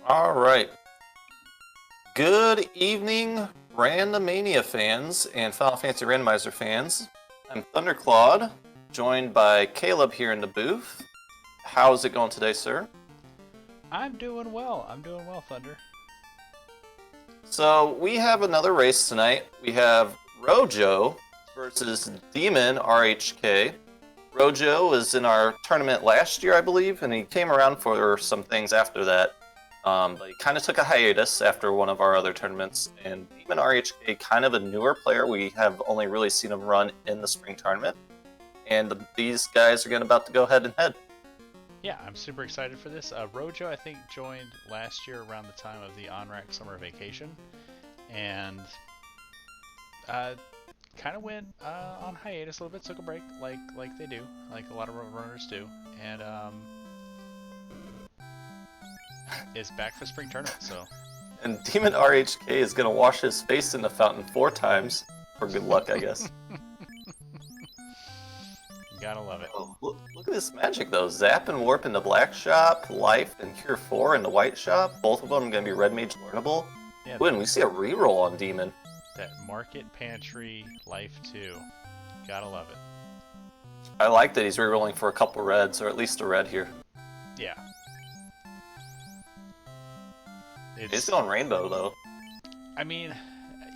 All right. Good evening, Randomania fans and Final Fantasy Randomizer fans. I'm Thunderclawed, joined by Caleb here in the booth. How's it going today, sir? I'm doing well. Thunder. So we have another race tonight. We have Rojo versus DemonRHK. Rojo was in our tournament last year, I believe, and he came around for some things after that. But he kind of took a hiatus after one of our other tournaments, and DemonRHK, kind of a newer player. We have only really seen him run in the spring tournament, and these guys are about to go head and head. Yeah, I'm super excited for this. Rojo, I think, joined last year around the time of the DemonRHK summer vacation, and kind of went on hiatus a little bit, took a break, like they do, like a lot of runners do, and is back for spring tournament. So. And DemonRHK is going to wash his face in the fountain 4 times for good luck, I guess. You gotta love it. Oh, look at this magic, though. Zap and Warp in the black shop, Life and Cure 4 in the white shop. Both of them are going to be Red Mage learnable. Yeah, Ooh, and we see a reroll on Demon. That Market Pantry Life 2. Gotta love it. I like that he's rerolling for a couple reds, or at least a red here. Yeah. He's going rainbow, though. I mean,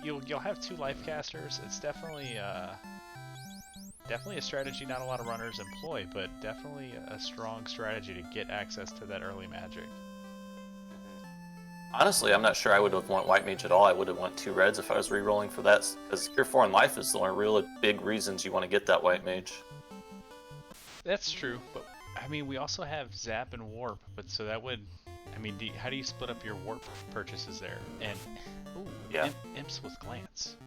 you'll have 2 life casters. It's definitely a strategy not a lot of runners employ, but definitely a strong strategy to get access to that early magic. Honestly, I'm not sure I would have won White Mage at all. I would have won 2 reds if I was rerolling for that, because Cure 4 and Life is the only really big reasons you want to get that White Mage. That's true, but I mean, we also have Zap and Warp, but so that would... I mean, how do you split up your Warp purchases there? And, ooh, yeah. Imps with Glance.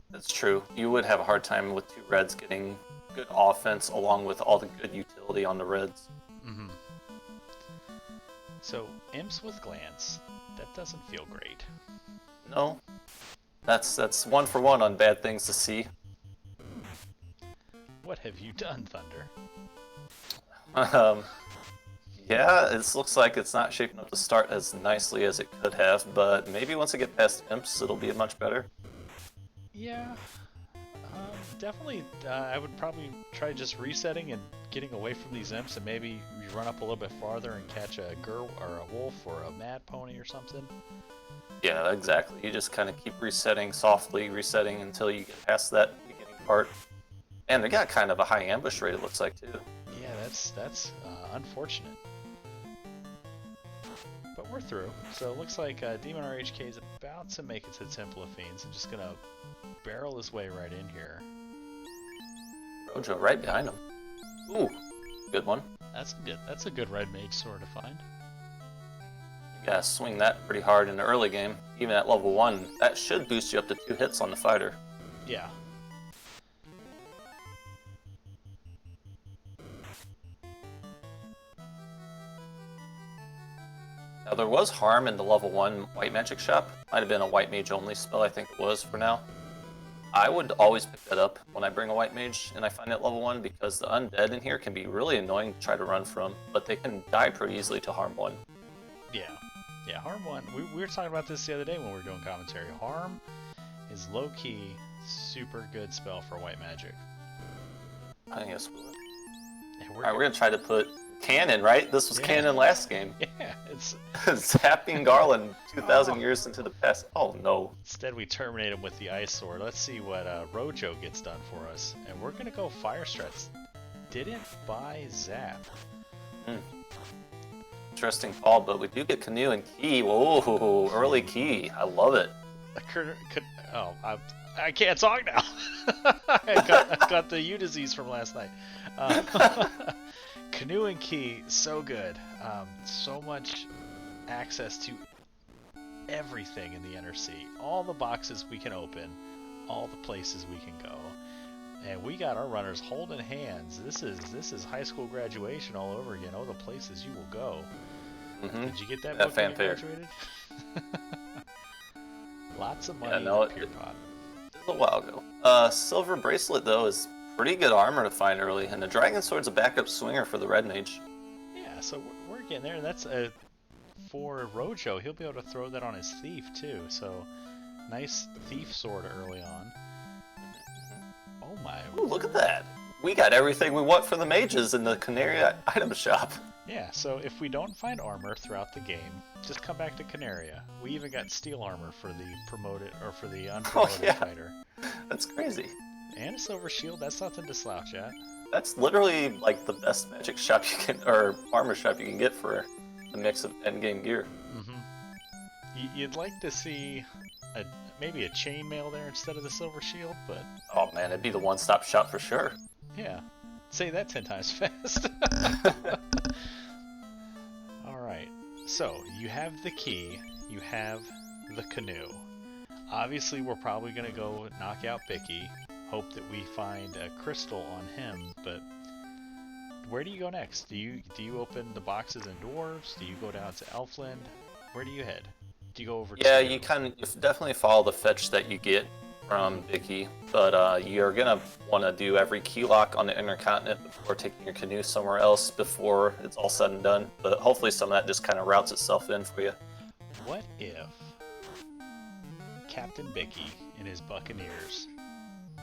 That's true. You would have a hard time with 2 reds getting good offense along with all the good utility on the reds. Mm-hmm. So, Imps with Glance, that doesn't feel great. No. That's 1 for 1 on bad things to see. What have you done, Thunder? Yeah, it looks like it's not shaping up to start as nicely as it could have, but maybe once I get past Imps, it'll be much better. Yeah, definitely. I would probably try just resetting and getting away from these Imps, and maybe you run up a little bit farther and catch a Gur or a Wolf or a Mad Pony or something. Yeah, exactly. You just kind of keep resetting softly, resetting until you get past that beginning part. And they got kind of a high ambush rate, it looks like, too. Yeah, that's unfortunate. But we're through. So it looks like DemonRHK is about to make it to Temple of Fiends and just gonna barrel his way right in here. Rojo right behind him. Ooh, good one. That's a good red mage sword to find. You gotta swing that pretty hard in the early game. Even at level 1, that should boost you up to 2 hits on the fighter. Yeah. Now there was harm in the level 1 white magic shop. Might have been a white mage only spell, I think it was for now. I would always pick that up when I bring a white mage and I find it level 1, because the undead in here can be really annoying to try to run from, but they can die pretty easily to harm 1. Yeah, Harm 1. We were talking about this the other day when we were doing commentary. Harm is low-key super good spell for white magic. I think that's cool. Yeah, Alright, we're gonna try to put Cannon, right? This was Cannon last game. Yeah, it's... Zapping Garland 2,000 years into the past. Oh no. Instead we terminate him with the Ice Sword. Let's see what Rojo gets done for us. And we're gonna go Fire Strats. Didn't buy Zap. Interesting call, but we do get Canoe and Key. Whoa, early Key. I love it. I can't talk now. I got the U disease from last night. Canoe and Key, so good. So much access to everything in the Inner Sea. All the boxes we can open, all the places we can go. And we got our runners holding hands. This is high school graduation all over again. Oh, the places you will go. Did you get that book when you graduated? Lots of money in the Pure Pot. It was a while ago. Silver Bracelet, though, is pretty good armor to find early, and the Dragon Sword's a backup swinger for the Red Mage. Yeah, so we're getting there, and that's a for Rojo, he'll be able to throw that on his thief too. So nice thief sword early on. Oh my. Ooh, look at that. We got everything we want for the mages in the Canaria item shop. Yeah, so if we don't find armor throughout the game, just come back to Canaria. We even got steel armor for the promoted or for the unpromoted fighter. That's crazy. And a silver shield, that's nothing to slouch at. That's literally like the best magic shop you can, or armor shop you can get for a mix of endgame gear. You'd like to see maybe a chainmail there instead of the silver shield, but... Oh man, it'd be the one-stop shop for sure. Yeah, say that 10 times fast. Alright, so you have the key, you have the canoe. Obviously we're probably going to go knock out Bicky, hope that we find a crystal on him, but where do you go next? Do you open the boxes in Dwarves? Do you go down to Elfland? Where do you head? Do you go over Yeah, to... you definitely follow the fetch that you get from Bicky, but you're gonna want to do every key lock on the Intercontinent before taking your canoe somewhere else before it's all said and done. But hopefully some of that just kind of routes itself in for you. What if Captain Bicky and his Buccaneers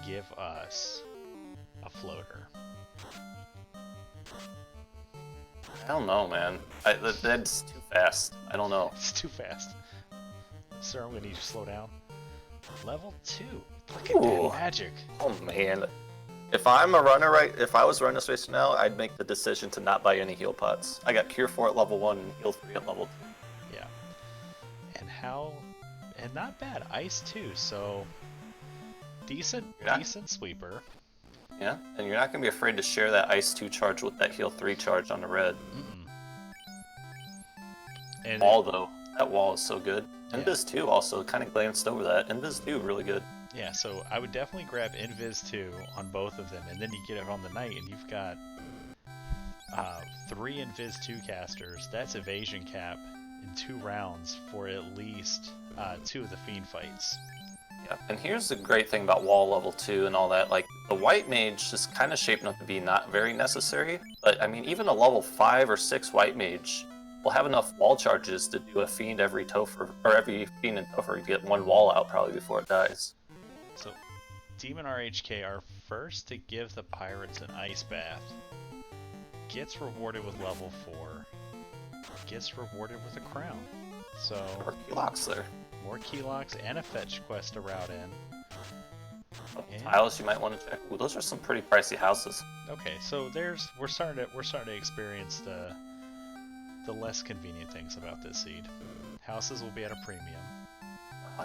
give us a floater? I don't know, man. That's too fast. I don't know. It's too fast. Sir, I'm gonna need you to slow down. Level 2. Look at Ooh. that magic. Oh man. If I was running this race now, I'd make the decision to not buy any heal pots. I got Cure 4 at level 1 and Heal 3 at level 2. Yeah. And not bad. Ice too, so decent sweeper. Yeah, and you're not going to be afraid to share that Ice 2 charge with that Heal 3 charge on the red. And wall, though. That wall is so good. Yeah. Invis 2 also kind of glanced over that. Invis 2, really good. Yeah, so I would definitely grab Invis 2 on both of them, and then you get it on the Knight, and you've got 3 Invis 2 casters. That's evasion cap in 2 rounds for at least 2 of the Fiend fights. Yeah, and here's the great thing about wall level 2 and all that, like, the White Mage is kind of shaping up to be not very necessary, but, I mean, even a level 5 or 6 White Mage will have enough wall charges to do a Fiend every Topher, or every Fiend and Topher to get 1 wall out probably before it dies. So, DemonRHK are first to give the pirates an ice bath, gets rewarded with level 4, gets rewarded with a crown. So, More key locks there. More key locks and a fetch quest to route in. Tiles you might want to check. Ooh, those are some pretty pricey houses. Okay, so we're starting to experience the less convenient things about this seed. Houses will be at a premium.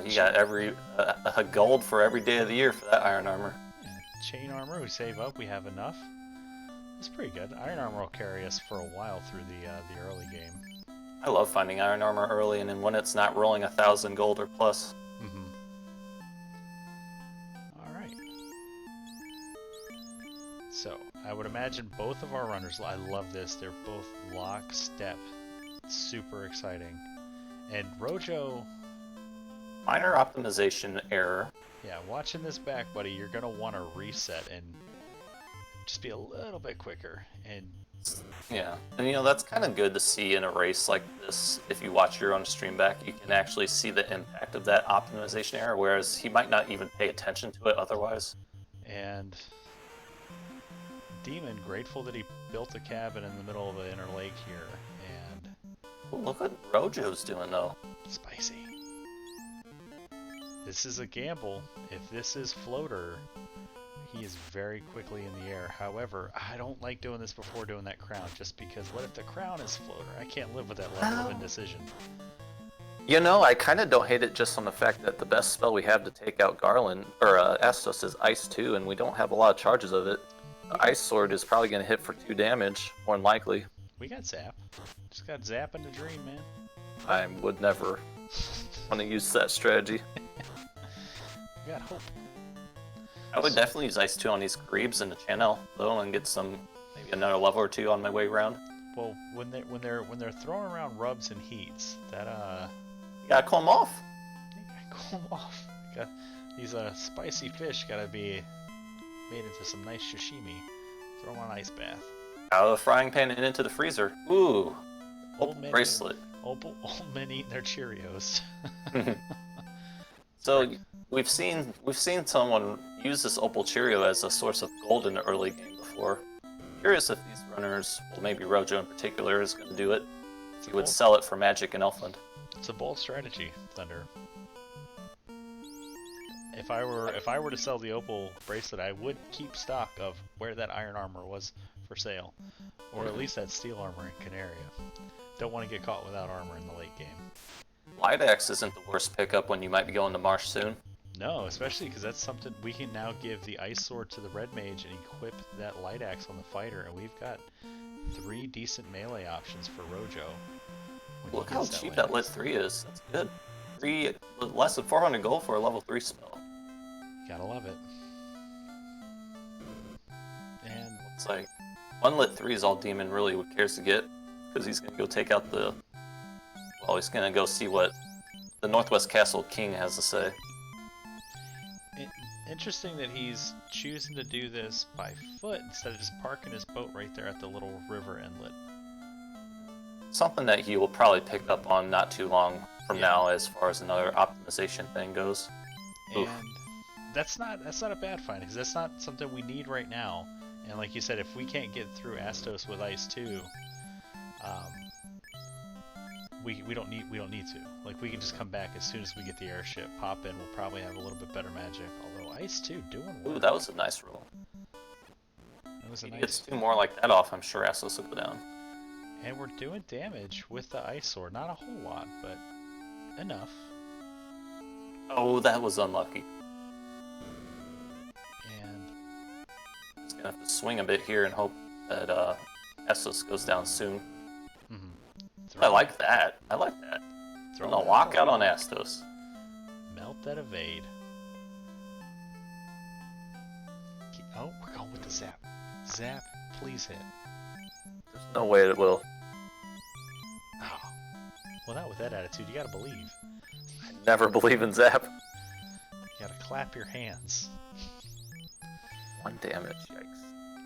You got a gold for every day of the year for that iron armor. Yeah. Chain armor, we save up, we have enough. It's pretty good. Iron armor will carry us for a while through the early game. I love finding iron armor early, and then when it's not rolling 1,000 gold or plus. Alright. So, I would imagine both of our runners, I love this, they're both lockstep. Super exciting. And Rojo... Minor optimization error. Yeah, watching this back, buddy, you're going to want to reset and just be a little bit quicker. And yeah, and you know, that's kind of good to see in a race like this. If you watch your own stream back, you can actually see the impact of that optimization error, whereas he might not even pay attention to it otherwise. And Demon, grateful that he built a cabin in the middle of the inner lake here. And Ooh, look what Rojo's doing, though. Spicy. This is a gamble. If this is floater, he is very quickly in the air. However, I don't like doing this before doing that crown, just because what if the crown is floater? I can't live with that level of indecision. You know, I kind of don't hate it just on the fact that the best spell we have to take out Garland, or Estos, is Ice 2, and we don't have a lot of charges of it. The Ice Sword is probably going to hit for 2 damage, more than likely. We got Zap. Just got Zap in the dream, man. I would never want to use that strategy. We got hope. I would definitely use Ice 2 on these creeps in the channel, though, and get some, maybe another level or 2 on my way around. Well, when they're throwing around rubs and heats, that you gotta cool them off. you gotta cool them off. These spicy fish gotta be made into some nice sashimi. Throw them on ice bath. Out of the frying pan and into the freezer. Ooh, Old menu. bracelet. Old men eating their Cheerios. So we've seen someone use this Opal Cheerio as a source of gold in the early game before. Curious if these runners, well maybe Rojo in particular, is going to do it. He would sell it for magic in Elfland. It's a bold strategy, Thunder. If I were to sell the Opal bracelet, I would keep stock of where that iron armor was for sale, or at least that steel armor in Canaria. Don't want to get caught without armor in the late game. Light Axe isn't the worst pickup when you might be going to Marsh soon. No, especially because that's something we can now give the Ice Sword to the Red Mage and equip that Light Axe on the fighter, and we've got 3 decent melee options for Rojo. Look how cheap that Lit 3 is. That's good. Less than 400 gold for a level 3 spell. Gotta love it. And it's like 1 Lit 3 is all Demon really cares to get, because he's gonna go take out the. Well, he's gonna go see what the Northwest Castle King has to say. Interesting that he's choosing to do this by foot instead of just parking his boat right there at the little river inlet. Something that he will probably pick up on not too long from now, as far as another optimization thing goes. And that's not a bad find, because that's not something we need right now. And like you said, if we can't get through Astos with Ice 2, we don't need to. Like, we can just come back as soon as we get the airship, pop in. We'll probably have a little bit better magic. Although Ice 2 doing well. Ooh, that was a nice roll. That was a if nice. He gets 2 more like that off, I'm sure Astos will go down. And we're doing damage with the Ice Sword. Not a whole lot, but enough. Oh, that was unlucky. And Just gonna have to swing a bit here and hope that Astos goes down soon. I like that. I like that. Throwing a lockout on Astos. Melt that evade. Oh, we're going with the zap. Zap, please hit. There's no way it will. Oh. Well, not with that attitude. You gotta believe. I never believe in Zap. You gotta clap your hands. 1 damage, yikes.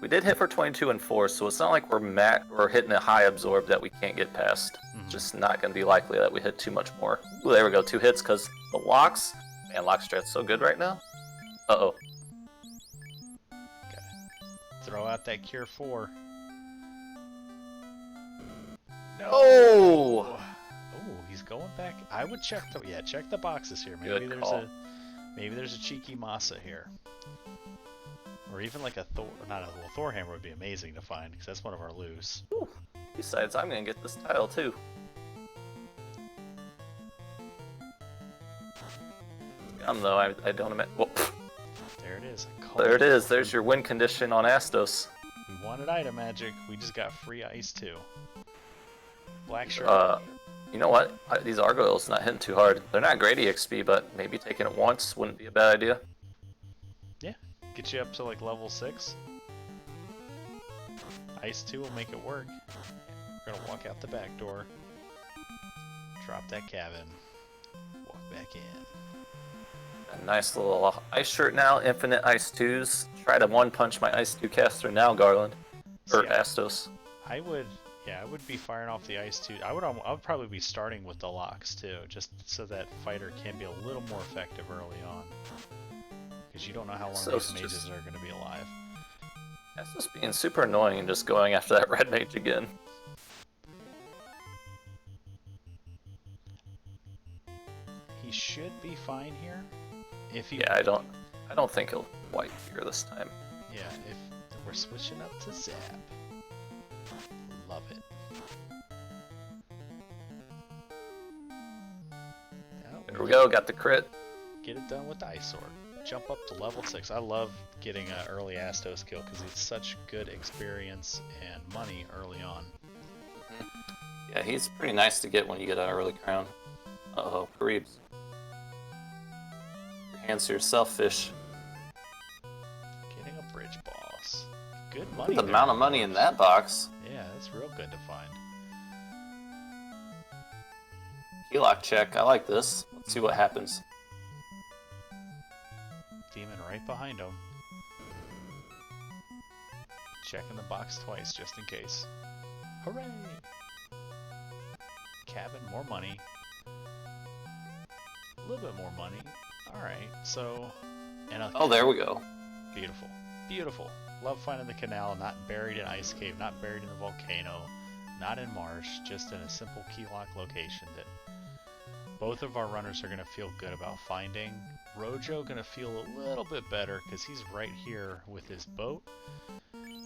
We did hit for 22 and 4, so it's not like we're hitting a high absorb that we can't get past. It's just not going to be likely that we hit too much more. Ooh, there we go, 2 hits, because the locks... Man, lock strat's so good right now. Uh-oh. Gotta throw out that Cure 4. No! Oh! Oh, he's going back. I would check the boxes here. Maybe there's a cheeky Masa here. Or even like a Thor, Thor hammer would be amazing to find, because that's one of our loose. Ooh. Besides, I'm going to get this tile too. Though, I don't imagine. Well, there it is. There it is. There's your win condition on Astos. We wanted item magic. We just got free ice too. Black shirt. You know what? These Argoyles not hitting too hard. They're not great EXP, but maybe taking it once wouldn't be a bad idea. Yeah, get you up to like level 6. Ice 2 will make it work. We're gonna walk out the back door. Drop that cabin. Walk back in. A nice little ice shirt now. Infinite ice 2s. Try to 1-punch my ice 2 caster now, Garland. Or Astos. I would be firing off the ice 2. I would probably be starting with the locks too, just so that fighter can be a little more effective early on. Because you don't know how long these mages are going to be alive. That's just being super annoying and just going after that red mage again. He should be fine here. If he... Yeah, I don't think he'll wipe here this time. Yeah, if we're switching up to Zap. Love it. There we go, got the crit. Get it done with the Ice Sword. Jump up to level 6. I love getting an early Astos kill because it's such good experience and money early on. Yeah, he's pretty nice to get when you get an early crown. Uh-oh, Kareebs. Your hands to yourself, fish. Getting a bridge boss. Good money. The amount of money in that box. Yeah, that's real good to find. Keylock check, I like this. Let's see what happens. Demon right behind him. Checking the box twice just in case. Hooray! cabin, more money. A little bit more money. Alright, so... And Oh, there we go. Beautiful. Beautiful. Love finding the canal, not buried in ice cave, not buried in the volcano, not in marsh, just in a simple key lock location that both of our runners are going to feel good about finding. Rojo going to feel a little bit better because he's right here with his boat,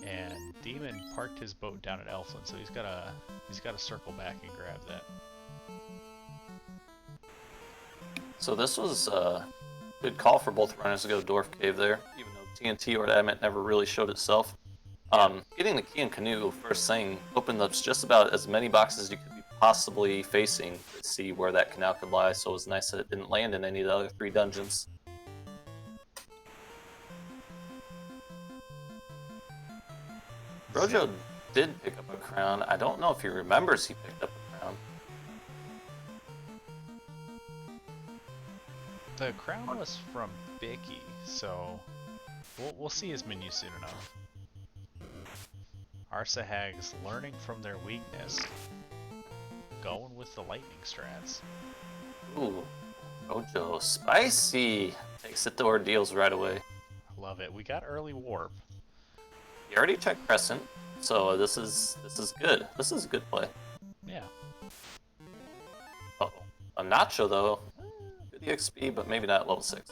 and Demon parked his boat down at Elfland, so he's got to circle back and grab that. So this was a good call for both runners to go Dwarf Cave there, even though TNT or Adamant never really showed itself. Getting the key and canoe first thing opened up just about as many boxes as you could be possibly facing to see where that canal could lie, so it was nice that it didn't land in any of the other 3 dungeons. Rojo did pick up a crown. I don't know if he remembers he picked up a crown. The crown was from Bicky, so we'll see his menu soon enough. Arsahags learning from their weakness, going with the lightning strats. Ooh, Rojo, spicy! Takes it to ordeals right away. I love it. We got early warp. You already checked Crescent, so this is good. This is a good play. Yeah. Uh-oh. A Nacho, though. Good EXP, but maybe not level 6.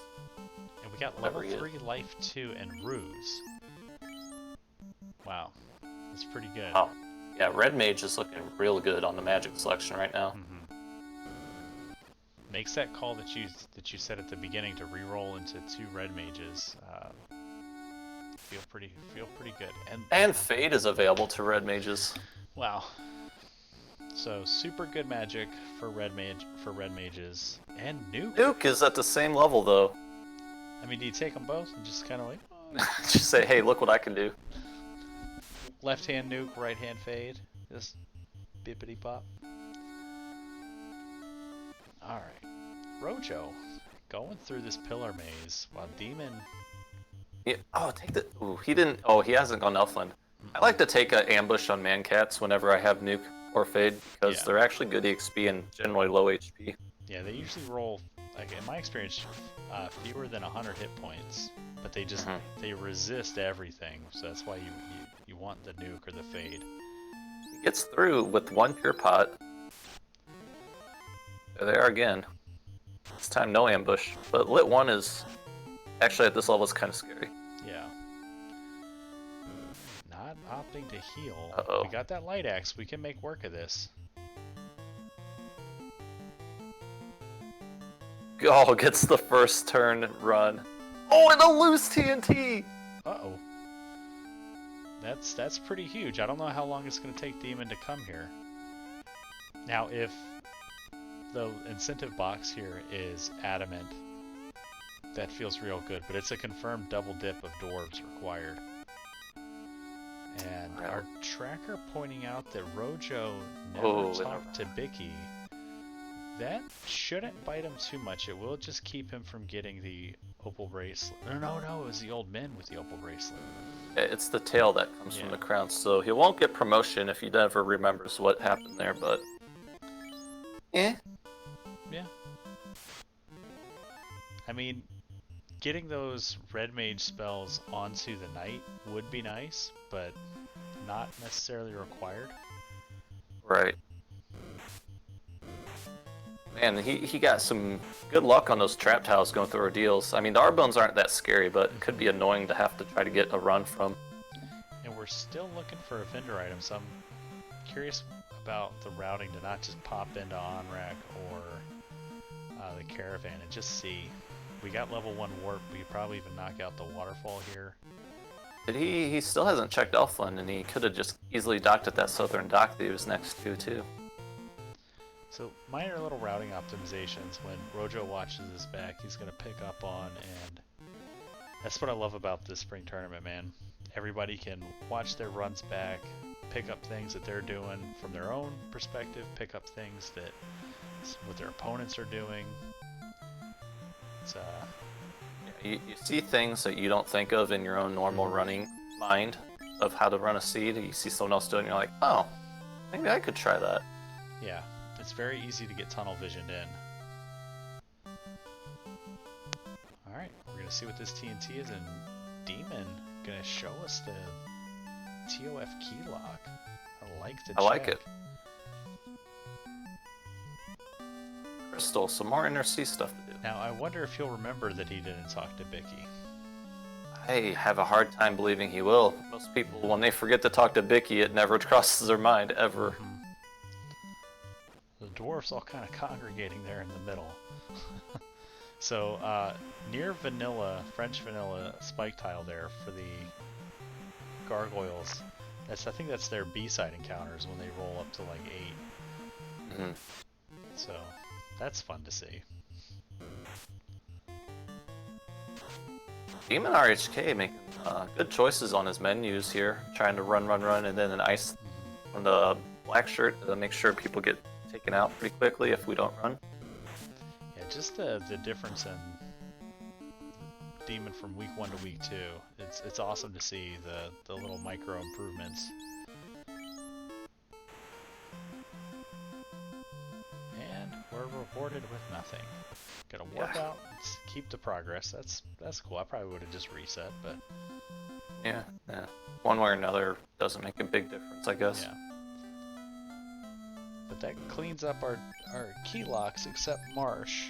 And we got level 3 Life 2 and Ruse. Wow. That's pretty good. Oh. Yeah, Red Mage is looking real good on the magic selection right now. Makes that call that you said at the beginning to re-roll into 2 Red Mages feel pretty good. And Fade is available to Red Mages. Wow. So super good magic for Red Mages and Nuke. Nuke is at the same level though. I mean, do you take them both and just kind of like just say, hey, look what I can do. Left hand Nuke, right hand Fade, just bippity pop. All right, Rojo going through this pillar maze while Demon. Yeah. Oh, take the. Ooh, he didn't. Oh, he hasn't gone Elfland. I like to take an ambush on Mancats whenever I have Nuke or Fade because they're actually good EXP and generally low HP. Yeah, they usually roll, like in my experience, fewer than 100 hit points, but they just they resist everything. So that's why you want the Nuke or the Fade. He gets through with 1 pure pot. There they are again. This time no ambush, but lit 1 is actually at this level is kind of scary. Yeah. Not opting to heal. Uh-oh. We got that light axe. We can make work of this. Oh, gets the first turn run. Oh, and a loose TNT! Uh-oh. That's pretty huge. I don't know how long it's going to take Demon to come here. Now, if the incentive box here is Adamant, that feels real good, but it's a confirmed double dip of dwarves required. And our tracker pointing out that Rojo never talked to Bicky. That shouldn't bite him too much. It will just keep him from getting the opal bracelet. No, it was the old men with the opal bracelet. It's the tail that comes from the crown, so he won't get promotion if he never remembers what happened there, but... Yeah. I mean, getting those red mage spells onto the knight would be nice, but not necessarily required. Right. Man, he got some good luck on those trap tiles going through ordeals. I mean, the R-bones aren't that scary, but it could be annoying to have to try to get a run from. And we're still looking for a vendor item, so I'm curious about the routing to not just pop into OnRAC or the caravan and just see. We got level 1 warp. We could probably even knock out the waterfall here. Did he still hasn't checked Elfland, and he could have just easily docked at that southern dock that he was next to, too. So minor little routing optimizations. When Rojo watches this back, he's going to pick up on, and that's what I love about this spring tournament, man. Everybody can watch their runs back, pick up things that they're doing from their own perspective, pick up things that what their opponents are doing. It's you see things that you don't think of in your own normal running mind of how to run a seed. You see someone else doing it, and you're like, oh, maybe I could try that. Yeah, it's very easy to get tunnel visioned in. Alright, we're gonna see what this TNT is, and Demon gonna show us the TOF key lock. I like it. Crystal, some more inner sea stuff to do. Now, I wonder if he'll remember that he didn't talk to Bicky. I have a hard time believing he will. Most people, when they forget to talk to Bicky, it never crosses their mind, ever. The dwarfs all kind of congregating there in the middle. So, near vanilla, French vanilla spike tile there for the gargoyles. I think that's their B-side encounters when they roll up to like 8. Mm-hmm. So, that's fun to see. DemonRHK making good choices on his menus here, trying to run, and then an ice on the black shirt to make sure people get taken out pretty quickly if we don't run. Yeah, just the difference in Demon from week 1 to week 2. It's awesome to see the little micro improvements. And we're rewarded with nothing. Gotta work out, keep the progress. That's cool. I probably would have just reset, but yeah. One way or another doesn't make a big difference, I guess. Yeah. But that cleans up our key locks, except Marsh.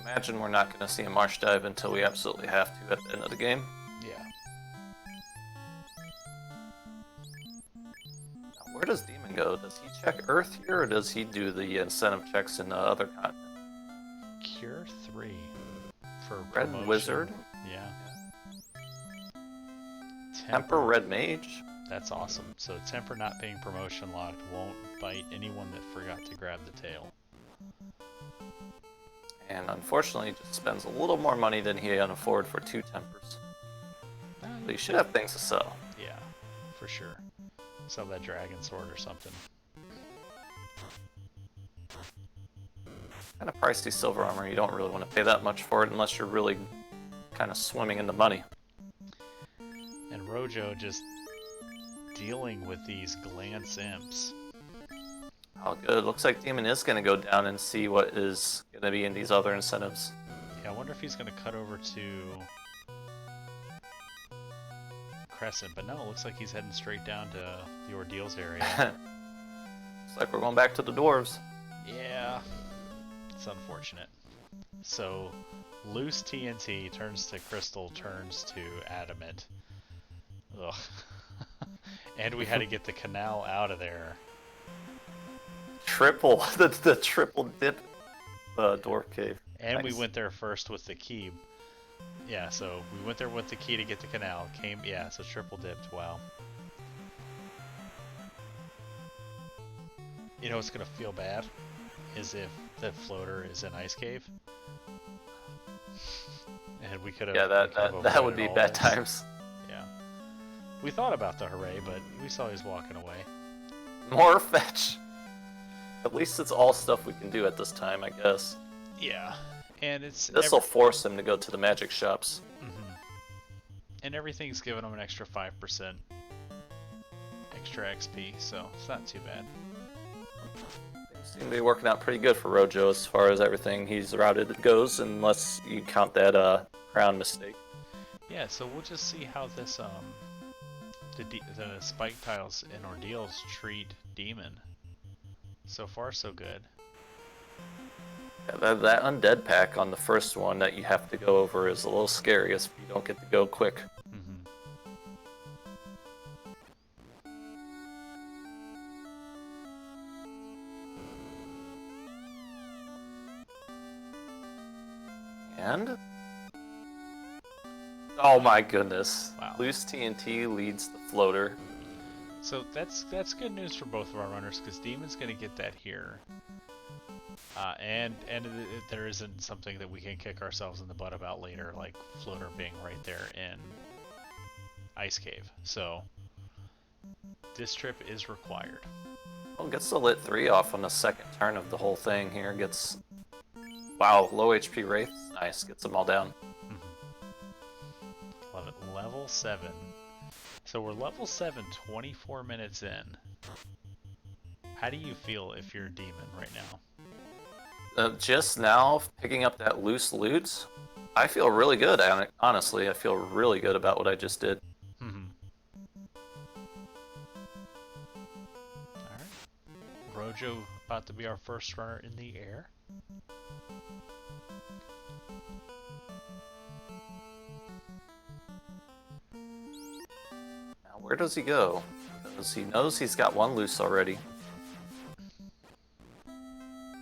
Imagine we're not going to see a marsh dive until we absolutely have to at the end of the game. Yeah. Now, where does Demon go? Does he check Earth here, or does he do the incentive checks in the other continent? Cure 3 for Red promotion. Wizard? Yeah. Temper Red Mage? That's awesome. So Temper not being promotion locked won't bite anyone that forgot to grab the tail. And unfortunately, just spends a little more money than he can afford for 2 Tempers. So you should have things to sell. Yeah, for sure. Sell that dragon sword or something. Kind of pricey silver armor. You don't really want to pay that much for it unless you're really kind of swimming in the money. And Rojo just dealing with these glance imps. Oh, good. Looks like Demon is going to go down and see what is going to be in these other incentives. Yeah, I wonder if he's going to cut over to Crescent, but no, it looks like he's heading straight down to the Ordeals area. Looks like we're going back to the dwarves. Yeah, it's unfortunate. So, loose TNT turns to crystal, turns to adamant. Ugh. And we had to get the canal out of there. The triple dip dwarf cave. And Nice. we went there first with the key. Yeah, so we went there with the key to get the canal. So triple dipped, wow. You know what's gonna feel bad? Is if the floater is an ice cave. And we could have... Yeah, that would be bad times. Yeah. We thought about the hooray, but we saw he was walking away. More fetch. At least it's all stuff we can do at this time, I guess. Yeah. And it's... This will force him to go to the magic shops. Mm-hmm. And everything's giving him an extra 5% extra XP, so it's not too bad. Things seem to be working out pretty good for Rojo as far as everything he's routed goes, unless you count that crown mistake. Yeah, so we'll just see how this the spike tiles and ordeals treat Demon. So far, so good. Yeah, that undead pack on the first one that you have to go over is a little scary if you don't get to go quick. Mm-hmm. And... oh my goodness. Wow. Loose TNT leads the floater. So that's good news for both of our runners, because Demon's going to get that here. And there isn't something that we can kick ourselves in the butt about later, like floater being right there in Ice Cave. So this trip is required. Well, gets the lit 3 off on the second turn of the whole thing here. Gets... wow, low HP Wraith. Nice, gets them all down. Mm-hmm. Love it. Level 7. So we're level 7, 24 minutes in. How do you feel if you're a demon right now? Just now, picking up that loose loot, I feel really good. Honestly, I feel really good about what I just did. Hmm. Alright. Rojo about to be our first runner in the air. Now, where does he go? Because he knows he's got one loose already.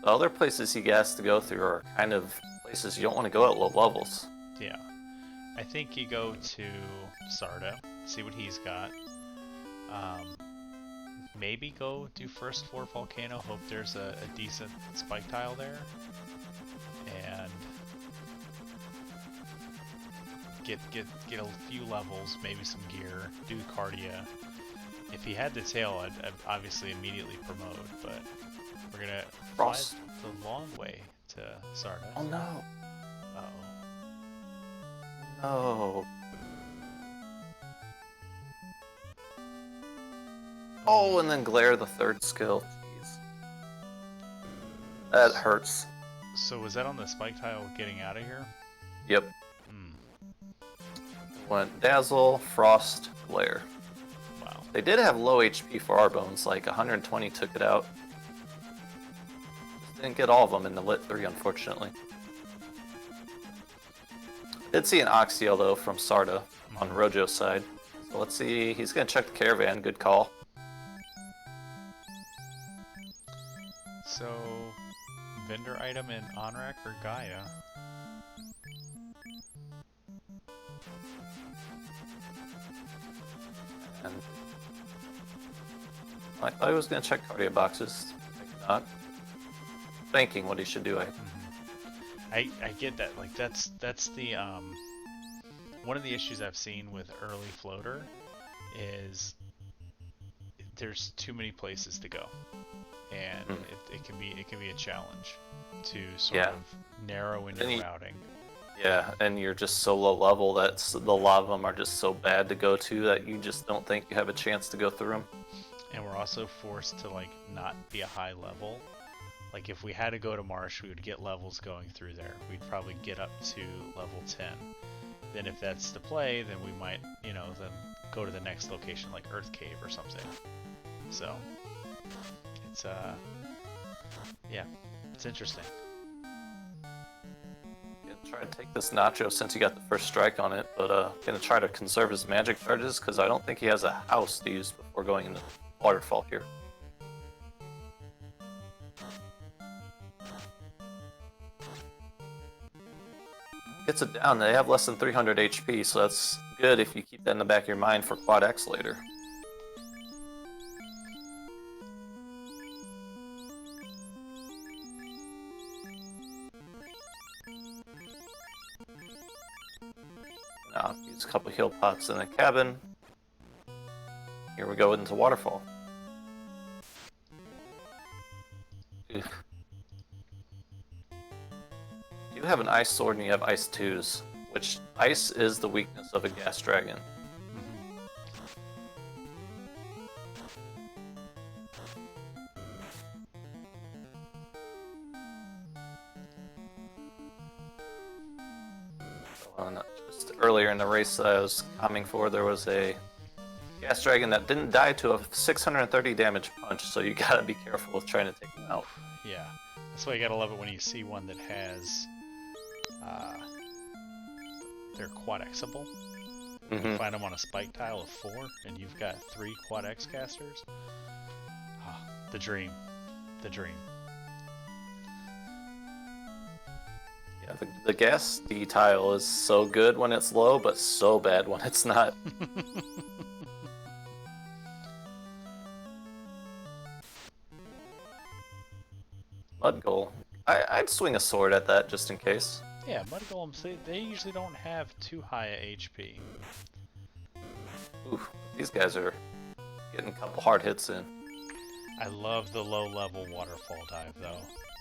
The other places he has to go through are kind of places you don't want to go at low levels. Yeah. I think you go to Sarda, see what he's got. Maybe go do first floor volcano, hope there's a decent spike tile there. And get a few levels, maybe some gear, do Cardia. If he had the tail, I'd obviously immediately promote, but we're gonna fly the long way to Sarda. Oh no. Uh-oh. No. Oh, and then glare the third skill. Jeez. That hurts. So was that on the spike tile getting out of here? Yep. Hmm. Went Dazzle, Frost, Glare. Wow. They did have low HP for our bones, like 120 took it out. Just didn't get all of them in the Lit 3, unfortunately. Did see an Oxio though from Sarda on Rojo's side. So let's see, he's gonna check the caravan, good call. So, vendor item in Onrak or Gaia? And I thought he was gonna check cardio boxes. Maybe not. Thinking what he should do. I get that. Like that's the one of the issues I've seen with early floater is there's too many places to go, and it can be a challenge to sort of narrow in your routing. Yeah, and you're just so low level that a lot of them are just so bad to go to that you just don't think you have a chance to go through them. And we're also forced to like not be a high level. Like if we had to go to Marsh, we would get levels going through there. We'd probably get up to level 10. Then if that's the play, then we might, you know, then go to the next location like Earth Cave or something. So it's yeah, it's interesting. Gonna try to take this Nacho since he got the first strike on it, but gonna try to conserve his magic charges because I don't think he has a house to use before going into waterfall here. Gets it down. They have less than 300 HP, so that's good if you keep that in the back of your mind for Quad X later. Now, use a couple heal pots in the cabin. Here we go into waterfall. You have an ice sword and you have ice 2s, which ice is the weakness of a gas dragon. Just earlier in the race that I was coming for, there was a gas dragon that didn't die to a 630 damage punch, so you gotta be careful with trying to take him out. Yeah, that's why you gotta love it when you see one that has they're quad Xable. You find them on a spike tile of 4, and you've got 3 quad X casters. Oh, the dream, the dream. Yeah, the gas D tile is so good when it's low, but so bad when it's not. Mud Goal. I'd swing a sword at that just in case. Yeah, Mud Golems, they usually don't have too high a HP. Oof, these guys are getting a couple hard hits in. I love the low level waterfall dive though.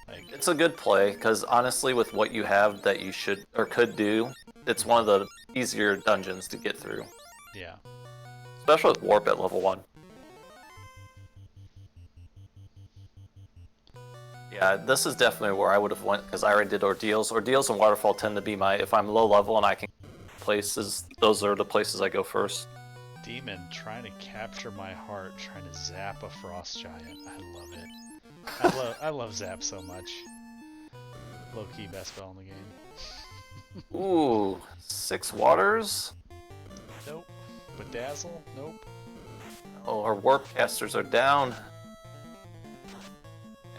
Like, it's a good play, because honestly with what you have that you should or could do, it's one of the easier dungeons to get through. Yeah. Especially with Warp at level 1. Yeah, this is definitely where I would have went because I already did ordeals. Ordeals and waterfall tend to be my, if I'm low level and I can places, those are the places I go first. Demon trying to capture my heart, trying to zap a frost giant. I love it. I love zap so much. Low key best spell in the game. Ooh, 6 waters. Nope. Bedazzle? Nope. Oh, our warp casters are down.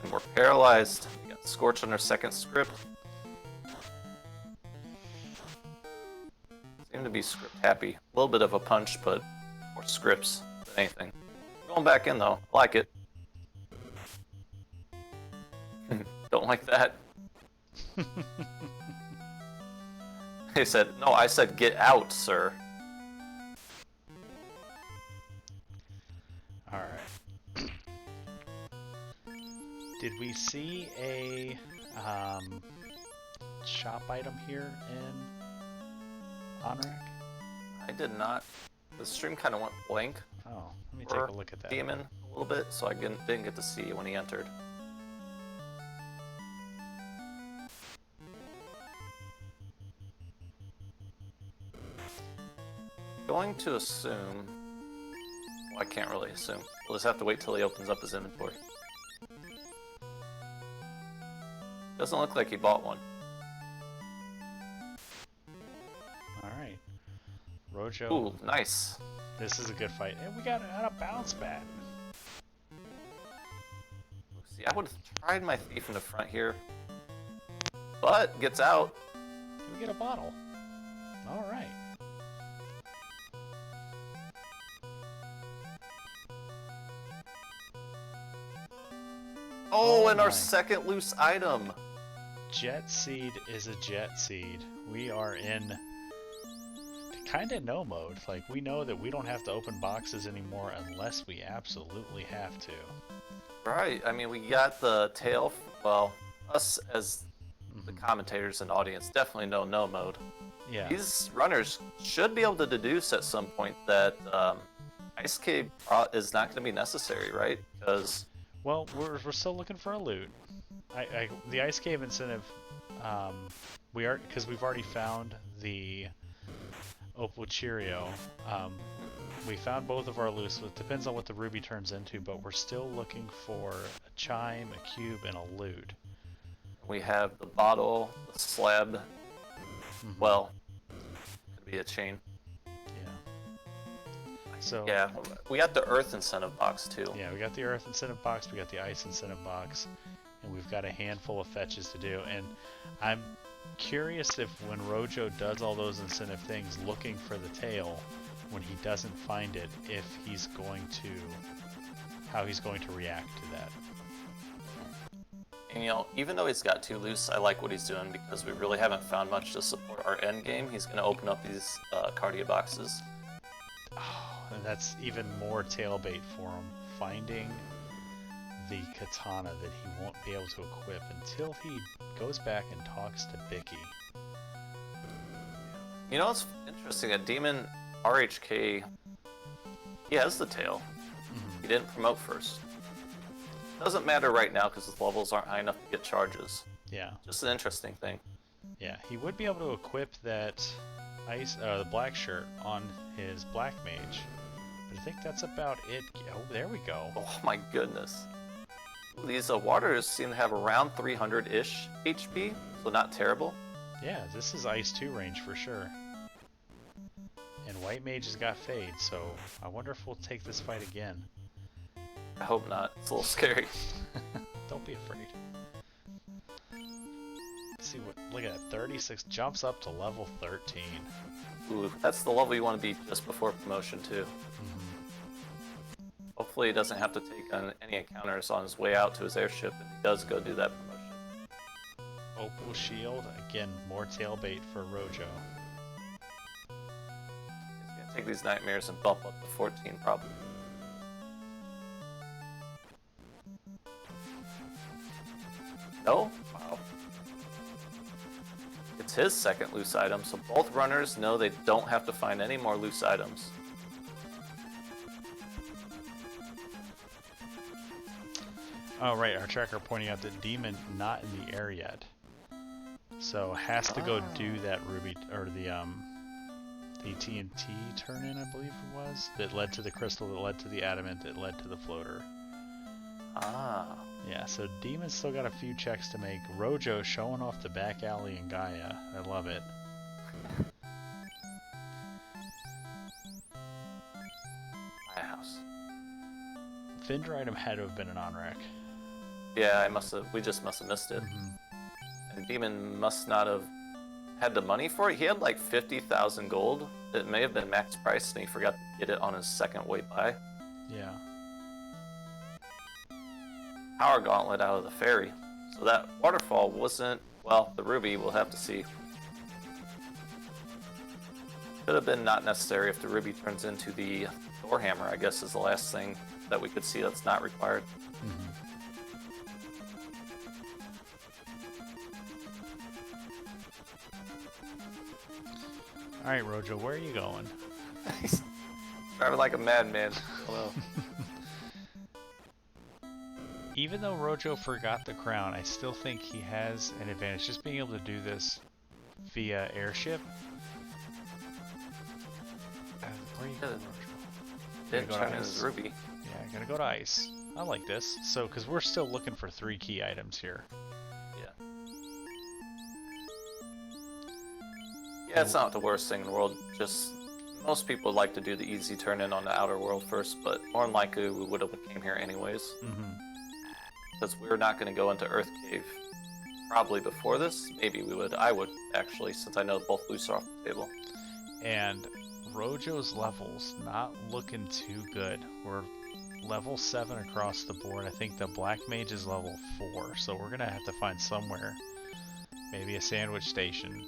And we're paralyzed. We got Scorch on our second script. Seem to be script happy. A little bit of a punch, but more scripts than anything. Going back in though. I like it. Don't like that. He said, no, I said get out, sir. Alright. Did we see a shop item here in DemonRHK? I did not. The stream kind of went blank. Oh, let me take a look at that. Demon a little bit, so I didn't get to see when he entered. Going to assume. Well, I can't really assume. We'll just have to wait till he opens up his inventory. Doesn't look like he bought one. Alright. Rojo. Ooh, nice. This is a good fight. And we got a bounce back. See, I would have tried my thief in the front here. But gets out. We get a bottle. Alright. Oh, and my. our second loose item. Jet Seed is a Jet Seed. We are in kind of no mode. Like, we know that we don't have to open boxes anymore unless we absolutely have to. Right. I mean, we got the tail. Well, us as the commentators and audience definitely know no mode. Yeah. These runners should be able to deduce at some point that Ice Cave is not going to be necessary, right? Because Well, we're still looking for a loot. The Ice Cave incentive, because we've already found the Opal Cheerio. We found both of our loots. It depends on what the ruby turns into, but we're still looking for a chime, a cube, and a loot. we have the bottle, the slab. Well, could be a chain. Yeah. So Yeah, we got the Earth incentive box too. yeah, we got the Earth incentive box, we got the Ice incentive box, and we've got a handful of fetches to do. And I'm curious if when Rojo does all those incentive things looking for the tail, when he doesn't find it, if he's going to, how he's going to react to that. And you know, even though he's got 2 loose, I like what he's doing because we really haven't found much to support our end game. He's going to open up these Cardia boxes. Oh, and that's even more tail bait for him, finding the katana that he won't be able to equip until he goes back and talks to Bicky. You know, it's interesting. At DemonRHK, he has the tail. He didn't promote first. Doesn't matter right now because his levels aren't high enough to get charges. Yeah. Just an interesting thing. Yeah, he would be able to equip that the black shirt on his black mage, but I think that's about it. Oh, there we go. Oh my goodness. These waters seem to have around 300-ish HP, so not terrible. Yeah, this is Ice 2 range for sure. And white mage has got fade, so I wonder if we'll take this fight again. I hope not. It's a little scary. Don't be afraid. Let's see what. Look at that. 36 jumps up to level 13. Ooh, that's the level you want to be just before promotion too. Hopefully he doesn't have to take on any encounters on his way out to his airship and he does go do that promotion. Opal shield. Again, more tail bait for Rojo. He's gonna take these nightmares and bump up to 14 probably. No? Wow. It's his second loose item, so both runners know they don't have to find any more loose items. Oh, right, our tracker pointing out that Demon not in the air yet. So has to go do that Ruby, or the TNT turn-in, I believe it was, that led to the crystal, that led to the adamant, that led to the floater. Ah. Yeah, so Demon's still got a few checks to make. Rojo showing off the back alley in Gaia. I love it. My house. Findra item had to have been an on-rack. Yeah, we just must have missed it. Mm-hmm. And Demon must not have had the money for it. He had like 50,000 gold. It may have been max price, and he forgot to get it on his second way by. Yeah. Power gauntlet out of the ferry. So that waterfall wasn't, well, the ruby we'll have to see. Could have been not necessary if the ruby turns into the Thor hammer, I guess is the last thing that we could see that's not required. Mm-hmm. Alright, Rojo, where are you going? He's driving like a madman. Hello. Even though Rojo forgot the crown, I still think he has an advantage. Just being able to do this via airship. Where are you going, Rojo? Didn't Go turn to in ice. his ruby. Yeah, gotta go to ice. I like this. So, because we're still looking for 3 key items here. Yeah. Yeah, it's not the worst thing in the world. Just most people like to do the easy turn in on the outer world first, but more than likely we would have came here anyways. Mm-hmm. Because we're not going to go into Earth Cave probably before this. Maybe we would. I would, actually, since I know both loose are off the table. And Rojo's levels not looking too good. We're level 7 across the board. I think the Black Mage is level 4, so we're going to have to find somewhere. Maybe a sandwich station.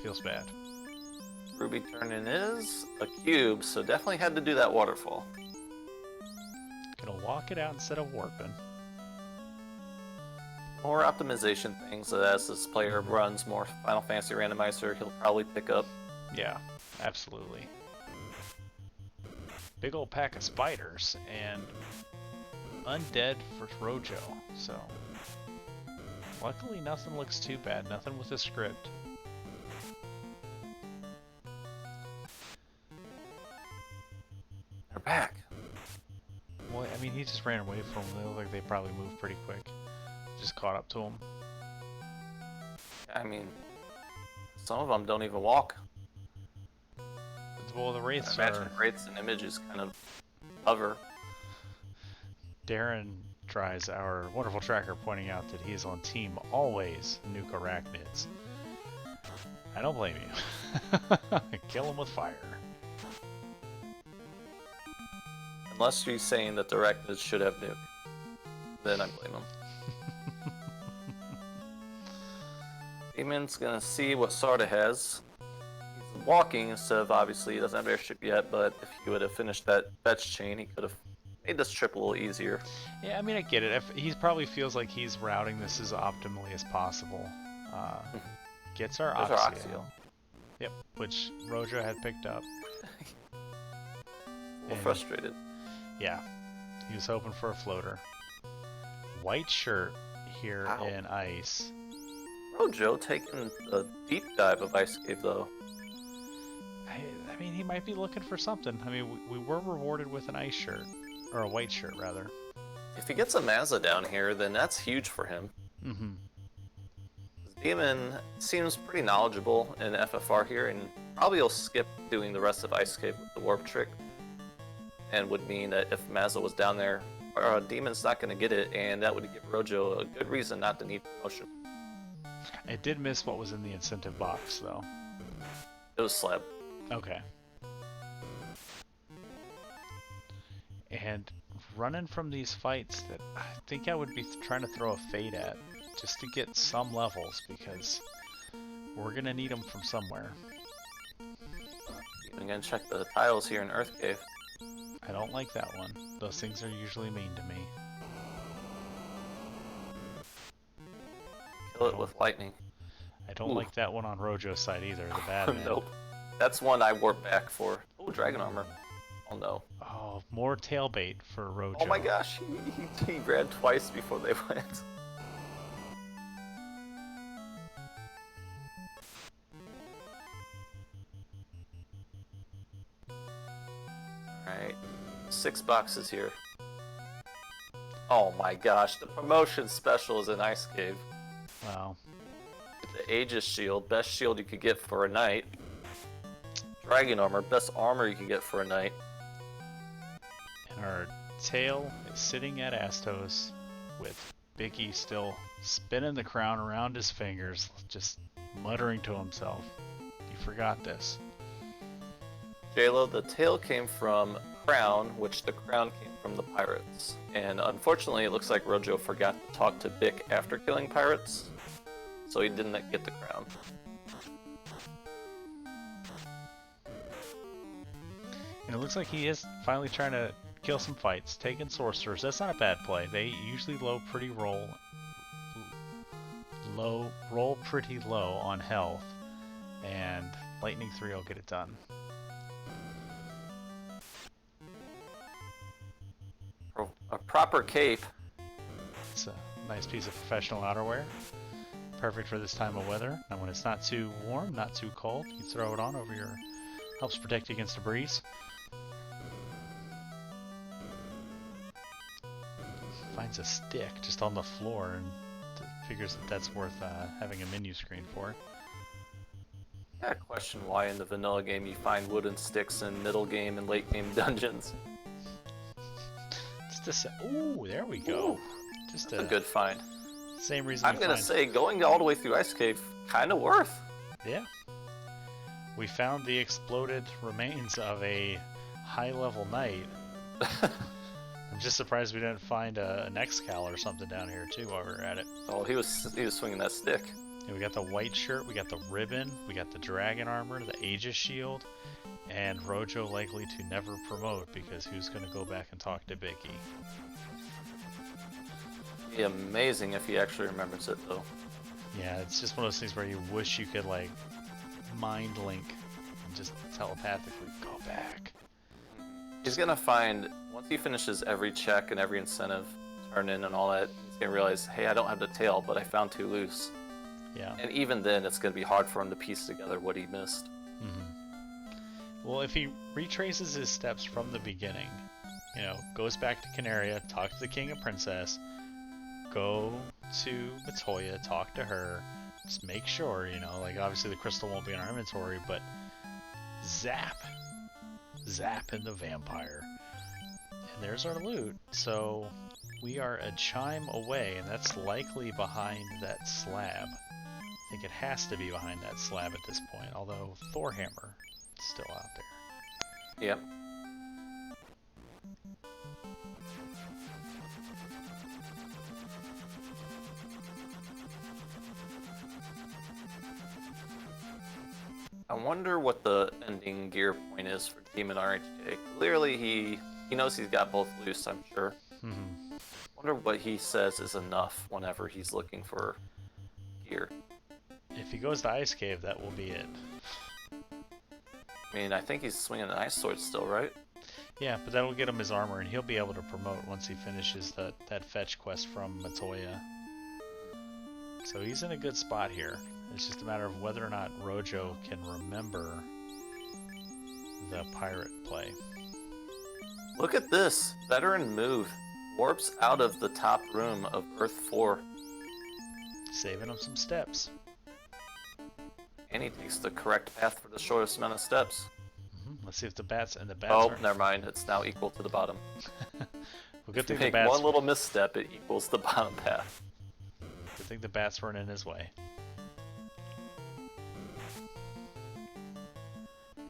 Feels bad. Ruby turn-in is a cube, so definitely had to do that waterfall. Gonna walk it out instead of warping. More optimization things that as this player runs more Final Fantasy Randomizer, he'll probably pick up. Yeah, absolutely. Big old pack of spiders and undead for Rojo, so luckily nothing looks too bad, nothing with the script. They're back. Well, I mean, he just ran away from them. They look like they probably moved pretty quick. Just caught up to him. I mean, some of them don't even walk. Well, the wraiths I imagine are... wraiths and images kind of hover. Darren tries, our wonderful tracker, pointing out that he is on team always nuke arachnids. I don't blame you. Kill them with fire. Unless you're saying that the arachnids should have nuke. Then I blame him. Demon's gonna see what Sarda has. He's walking instead of, obviously, he doesn't have airship yet, but if he would have finished that fetch chain, he could have made this trip a little easier. Yeah, I mean, I get it. If he probably feels like he's routing this as optimally as possible. Gets our There's our Oxio. Oxio. Yep, which Rojo had picked up. A little frustrated. Yeah, he was hoping for a floater. White shirt here Ow. in ice. Rojo taking a deep dive of Ice Cave, though. I mean, he might be looking for something. I mean, we were rewarded with an ice shirt. Or a white shirt, rather. If he gets a Mazza down here, then that's huge for him. Mm-hmm. Demon seems pretty knowledgeable in FFR here, and probably will skip doing the rest of Ice Cave with the warp trick. And would mean that if Mazza was down there, Demon's not going to get it, and that would give Rojo a good reason not to need promotion. I did miss what was in the incentive box, though. It was Slab. Okay. And running from these fights that I think I would be trying to throw a fade at, just to get some levels, because we're going to need them from somewhere. I'm going to check the tiles here in Earth Cave. I don't like that one. Those things are usually mean to me. Kill it with lightning. I don't Ooh. like that one on Rojo's side either, the bad man. Nope. That's one I warp back for. Oh, dragon armor. Oh no. Oh, more tailbait for Rojo. Oh my gosh, he ran twice before they went. Alright, 6 boxes here. Oh my gosh, the promotion special is an ice cave. Wow. The Aegis shield, best shield you could get for a night. Dragon armor, best armor you could get for a night. And our tail is sitting at Astos with Bicky still spinning the crown around his fingers, just muttering to himself. You forgot this. JLo, the tail came from Crown, which the crown came from the pirates. And unfortunately, it looks like Rojo forgot to talk to Bick after killing pirates, so he didn't get the crown. And it looks like he is finally trying to kill some fights, taking sorcerers. That's not a bad play. They usually roll pretty low on health, and Lightning 3 will get it done. A proper cape. It's a nice piece of professional outerwear. Perfect for this time of weather. And when it's not too warm, not too cold, you throw it on over your... helps protect you against the breeze. Finds a stick just on the floor and figures that that's worth having a menu screen for. I got a question why in the vanilla game you find wooden sticks in middle game and late game dungeons. Ooh, there we go. Ooh, Just that's a good find. Same reason. I'm gonna say going all the way through Ice Cave, kind of worth. Yeah. We found the exploded remains of a high-level knight. I'm just surprised we didn't find an Excal or something down here too while we were at it. Oh, he was swinging that stick. Yeah, we got the white shirt, we got the ribbon, we got the dragon armor, the Aegis shield, and Rojo likely to never promote because who's going to go back and talk to Bicky? It'd be amazing if he actually remembers it though. Yeah, it's just one of those things where you wish you could like mind link and just telepathically go back. He's gonna find, once he finishes every check and every incentive turn in and all that, he's gonna realize, hey, I don't have the tail, but I found 2 loose. Yeah. And even then, it's gonna be hard for him to piece together what he missed. Well, if he retraces his steps from the beginning, you know, goes back to Canaria, talk to the king and princess, go to Matoya, talk to her, just make sure, you know, like obviously the crystal won't be in our inventory, but zap in the vampire. And there's our loot. So we are a chime away, and that's likely behind that slab. I think it has to be behind that slab at this point, although Thorhammer is still out there. Yep. I wonder what the ending gear point is for DemonRHK. Clearly he knows he's got both loose, I'm sure. Wonder what he says is enough whenever he's looking for gear. If he goes to Ice Cave, that will be it. I mean, I think he's swinging an ice sword still, right? Yeah, but that'll get him his armor, and he'll be able to promote once he finishes that fetch quest from Matoya. So he's in a good spot here. It's just a matter of whether or not Rojo can remember the pirate play. Look at this. Veteran move. Warps out of the top room of Earth 4. Saving him some steps. And he takes the correct path for the shortest amount of steps. Let's see if the bats Oh, are... never mind. It's now equal to the bottom. Well, good If you thing the make bats... one little misstep, it equals the bottom path. Good thing the bats weren't in his way.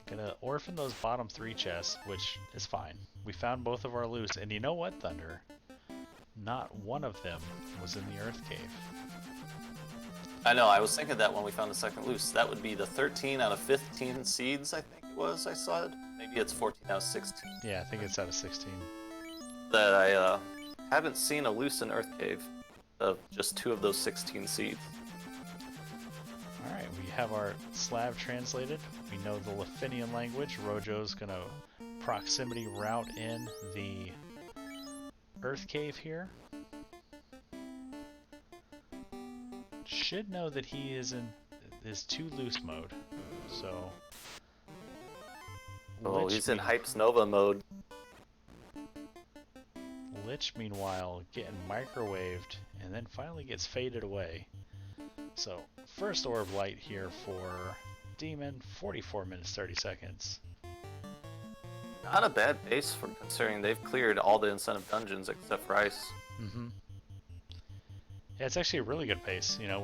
Gonna orphan those bottom 3 chests, which is fine. We found both of our loose, and you know what, Thunder? Not one of them was in the Earth Cave. I know, I was thinking that when we found the second loose. That would be the 13 out of 15 seeds, I think it was, I saw it. Maybe it's 14 out of 16. Yeah, I think it's out of 16. That I haven't seen a loose in Earth Cave of just 2 of those 16 seeds. Alright, we have our slab translated. We know the Lithinian language. Rojo's gonna proximity route in the Earth Cave here. Should know that he is in his 2 loose mode, so... Oh, he's in Hypes Nova mode. Lich, meanwhile, getting microwaved, and then finally gets faded away. So, first Orb Light here for Demon, 44 minutes 30 seconds. Not a bad pace for considering they've cleared all the incentive dungeons except for Ice. Mm-hmm. Yeah, it's actually a really good pace. You know,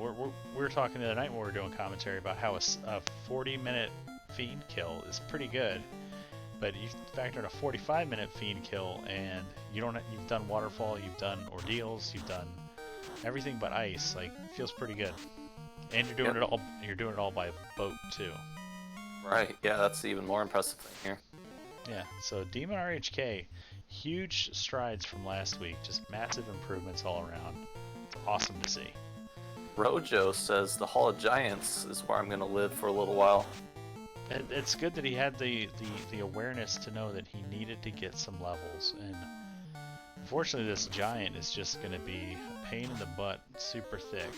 we were talking the other night when we were doing commentary about how a 40-minute Fiend kill is pretty good, but you factor in a 45-minute Fiend kill, and you've done Waterfall, you've done Ordeals, you've done everything but Ice. Like, feels pretty good, and you're doing it all. You're doing it all by boat too. Right. Yeah, that's the even more impressive thing here. Yeah. So DemonRHK, huge strides from last week. Just massive improvements all around. It's awesome to see. Rojo says the Hall of Giants is where I'm going to live for a little while. It's good that he had the awareness to know that he needed to get some levels, and unfortunately this giant is just going to be a pain in the butt, super thick.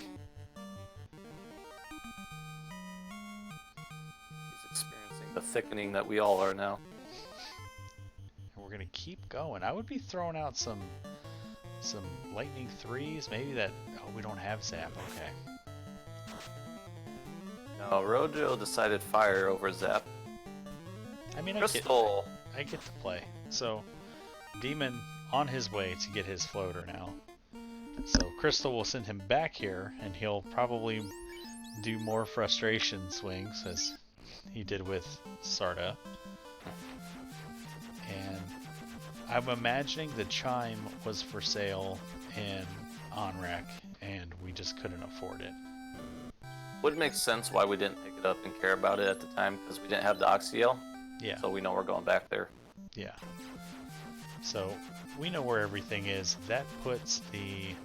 He's experiencing the thickening that we all are now. And we're going to keep going. I would be throwing out some lightning 3s, maybe that... Oh, we don't have Zap, okay. No, Rojo decided fire over Zap. I mean, Crystal. I get to play. So, Demon on his way to get his floater now. So Crystal will send him back here, and he'll probably do more frustration swings as he did with Sarda. And I'm imagining the Chime was for sale in OnRack, and we just couldn't afford it. Would make sense why we didn't pick it up and care about it at the time, because we didn't have the Oxyel. Yeah. So we know we're going back there. Yeah. So we know where everything is. That puts the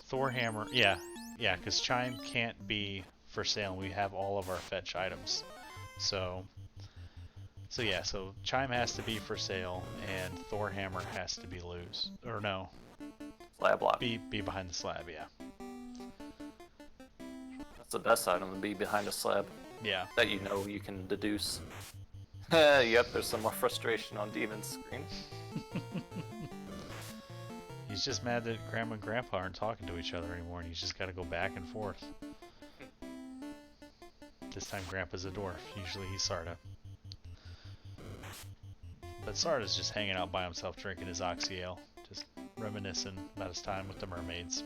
Thor Hammer. Yeah, because Chime can't be for sale. We have all of our fetch items. So Chime has to be for sale, and Thor Hammer has to be loose. Or no. Slab lock. Be behind the slab, yeah. That's the best item, to be behind a slab. Yeah. That you know you can deduce. Yep, there's some more frustration on Demon's screen. He's just mad that Grandma and Grandpa aren't talking to each other anymore, and he's just got to go back and forth. This time Grandpa's a dwarf. Usually he's Sarda. But Sarda's just hanging out by himself drinking his Oxy Ale. Just reminiscing about his time with the mermaids.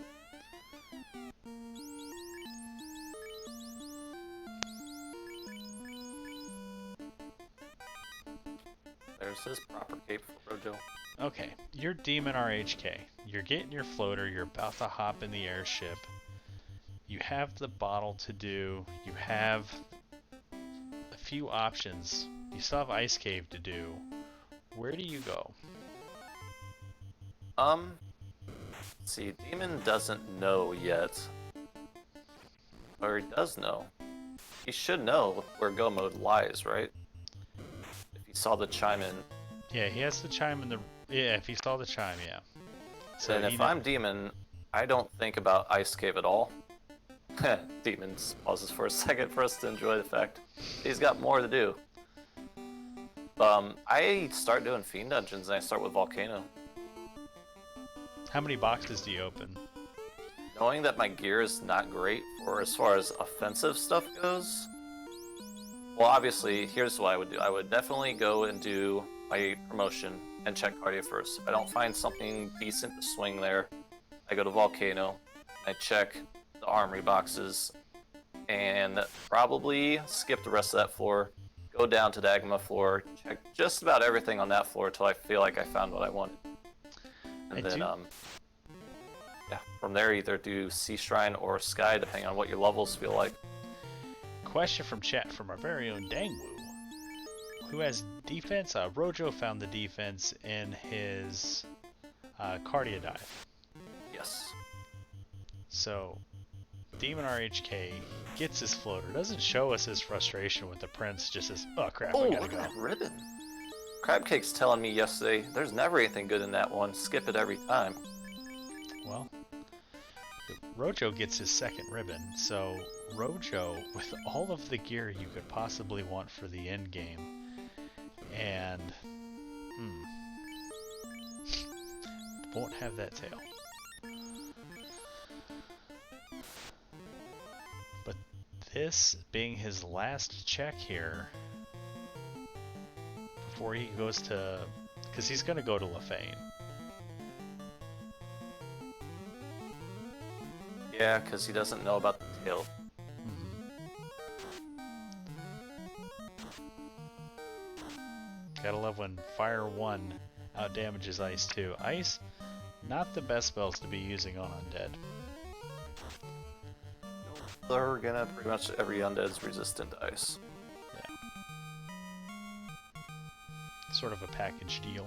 There's his proper cape for Rojo. Okay, you're DemonRHK. You're getting your floater, you're about to hop in the airship. You have the bottle to do, you have a few options. You still have Ice Cave to do. Where do you go? Let's see, Demon doesn't know yet. Or he does know. He should know where go mode lies, right? If he saw the chime in. Yeah, he has the chime in the... Yeah, if he saw the chime, yeah. So and if I'm Demon, I don't think about Ice Cave at all. Demon pauses for a second for us to enjoy the fact he's got more to do. I start doing Fiend Dungeons and I start with Volcano. How many boxes do you open? Knowing that my gear is not great for as far as offensive stuff goes, well, obviously, here's what I would do. I would definitely go and do my promotion and check cardio first. If I don't find something decent to swing there, I go to Volcano, I check the armory boxes, and probably skip the rest of that floor, go down to the Agma floor, check just about everything on that floor until I feel like I found what I wanted. And then, yeah, from there either do Sea Shrine or Sky, depending on what your levels feel like. Question from chat from our very own Dangwoo, who has defense. Rojo found the defense in his Cardia Dive. Yes. So, DemonRHK gets his floater. Doesn't show us his frustration with the prince, just says, oh crap, I gotta look go. at that ribbon. Crabcake's telling me yesterday there's never anything good in that one. Skip it every time. Well, Rojo gets his second ribbon, so Rojo, with all of the gear you could possibly want for the end game, and won't have that tail. But this being his last check here, before he goes to, because he's going to go to Lefane. Yeah, because he doesn't know about the tail. Gotta love when Fire 1 outdamages Ice 2. Ice, not the best spells to be using on Undead. They're gonna pretty much every undead's resistant to ice. Yeah. Sort of a package deal.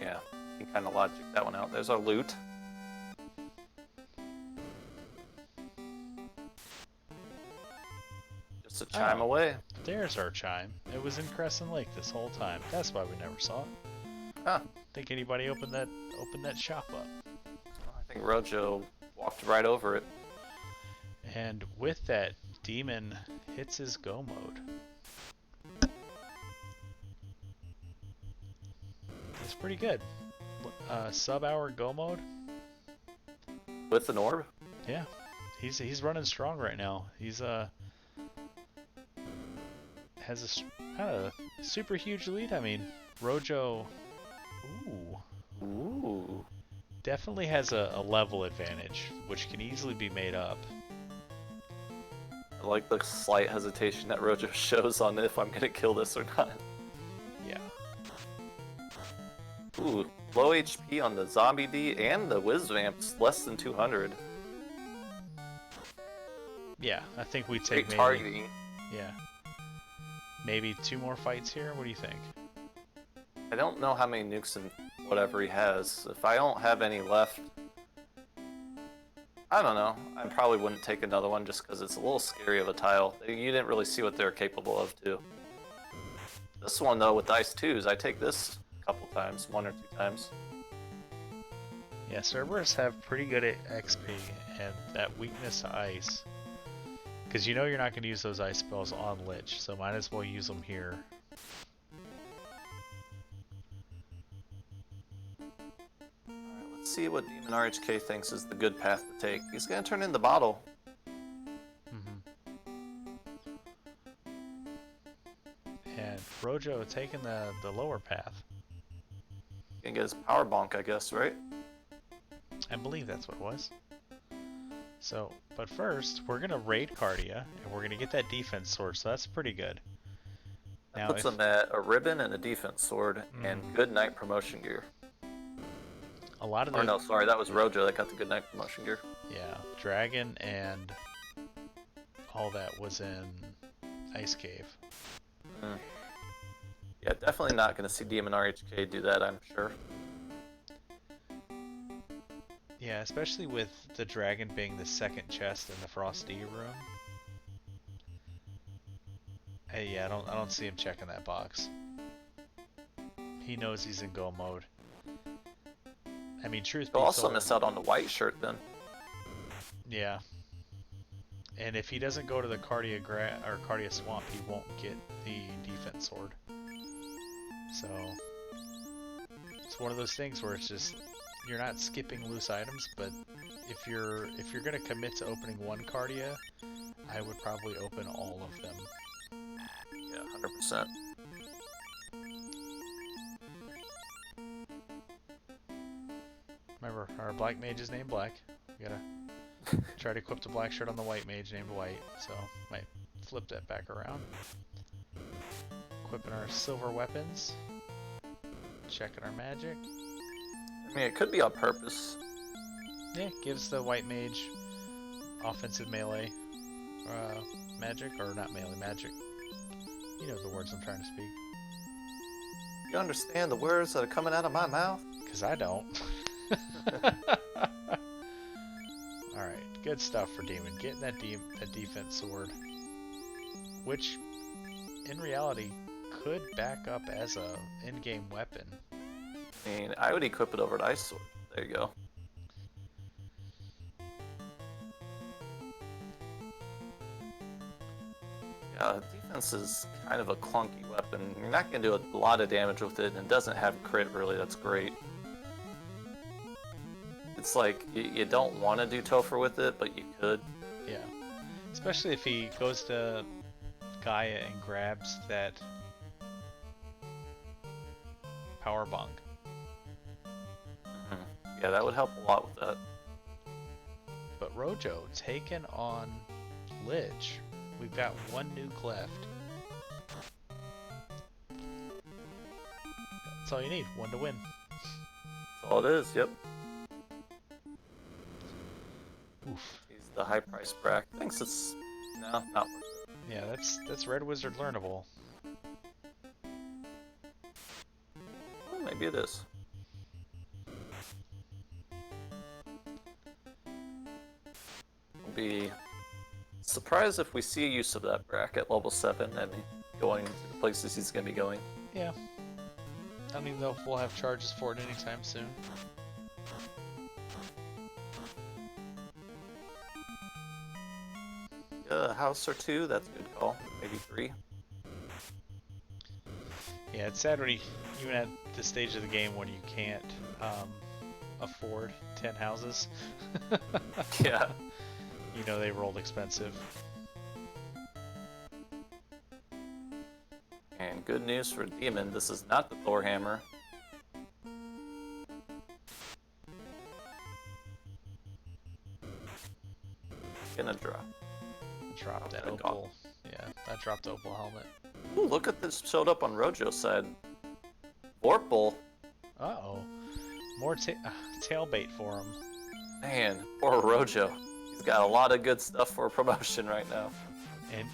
Yeah, you can kind of logic that one out. There's our loot. Just a chime away. There's our chime. It was in Crescent Lake this whole time. That's why we never saw it. Huh. Think anybody opened that shop up? I think Rojo walked right over it. And with that, Demon hits his go mode. It's pretty good. Sub-hour go mode. With an orb? Yeah, he's running strong right now. He's has a super huge lead. I mean, Rojo, Ooh. definitely has a level advantage, which can easily be made up. I like the slight hesitation that Rojo shows on if I'm gonna kill this or not. Yeah. Ooh, low HP on the Zombie D and the Wiz Vamps, less than 200. Yeah, I think we Great take targeting. Yeah. Maybe 2 more fights here? What do you think? I don't know how many nukes and whatever he has. If I don't have any left, I don't know. I probably wouldn't take another one just because it's a little scary of a tile. You didn't really see what they're capable of, too. This one, though, with Ice 2s, I take this a couple times, 1 or 2 times. Yeah, Cerberus have pretty good XP and that weakness to ice. Because you know you're not going to use those ice spells on Lich, so might as well use them here. Alright, let's see what DemonRHK thinks is the good path to take. He's going to turn in the bottle. And Rojo taking the lower path. Gonna get his power bonk, I guess, right? I believe that's what it was. So, but first, we're going to raid Cardia, and we're going to get that defense sword, so that's pretty good. That puts him at a ribbon and a defense sword and good night promotion gear. A lot of Or no, sorry, that was Rojo that got the good night promotion gear. Yeah, Dragon and all that was in Ice Cave. Yeah, definitely not going to see DemonRHK do that, I'm sure. Yeah, especially with the dragon being the second chest in the Frosty room. Hey, yeah, I don't see him checking that box. He knows he's in go mode. I mean, truth be He'll also told, miss out on the white shirt then. yeah. And if he doesn't go to the Cardia Swamp, he won't get the defense sword. So it's one of those things where it's just you're not skipping loose items, but if you're gonna commit to opening one Cardia, I would probably open all of them. Yeah, 100%. Remember, our black mage is named Black. We gotta try to equip the black shirt on the white mage named White, so might flip that back around. Equipping our silver weapons. Checking our magic. I mean, it could be on purpose. Yeah, gives the white mage offensive melee magic, or not melee magic. You know the words I'm trying to speak. You understand the words that are coming out of my mouth? Because I don't. Alright, good stuff for Demon. Getting that defense sword. Which, in reality, could back up as a in-game weapon. I mean, I would equip it over to Ice Sword. There you go. Yeah, defense is kind of a clunky weapon. You're not going to do a lot of damage with it, and it doesn't have crit really. That's great. It's like you don't want to do Topher with it, but you could. Yeah. Especially if he goes to Gaia and grabs that power bong. Yeah, that would help a lot with that. But Rojo taken on Lich. We've got one nuke left. That's all you need, one to win. That's all it is, yep. Oof. He's the high price Brack. Thinks it's no, not worth it. Yeah, that's Red Wizard learnable. Well, maybe it is. I'll be surprised if we see use of that Brack at level 7 and going to the places he's going to be going. Yeah. I don't even know if we'll have charges for it anytime soon. A house or 2, that's a good call. Maybe 3. Yeah, it's sad when even at this stage of the game when you can't afford 10 houses. Yeah. You know they rolled expensive. And good news for Demon, this is not the Thor hammer. Gonna drop. Dropped that Good opal. Yeah, that dropped the opal helmet. Ooh, look at this showed up on Rojo's side. Vorpal. Uh-oh. More tail bait for him. Man, poor Rojo. He's got a lot of good stuff for a promotion right now. And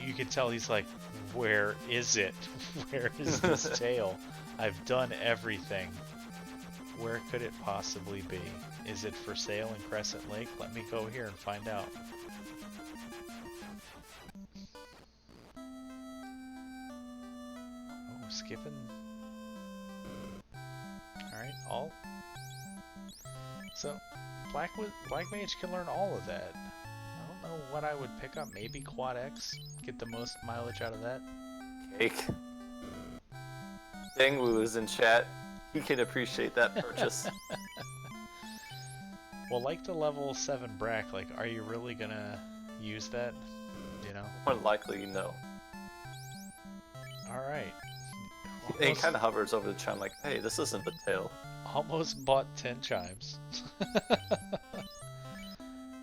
you can tell he's like, where is it? Where is this tail? I've done everything. Where could it possibly be? Is it for sale in Crescent Lake? Let me go here and find out. Oh, skipping. Alright, all. So, Black Mage can learn all of that. I don't know what I would pick up. Maybe Quad X? Get the most mileage out of that? Cake. Dangwoo is in chat. He can appreciate that purchase. Well, like the level 7 Brack, like, are you really gonna use that? You know? More than likely, no. Alright. He kind of hovers over the chime like, hey, this isn't the tail. Almost bought 10 chimes.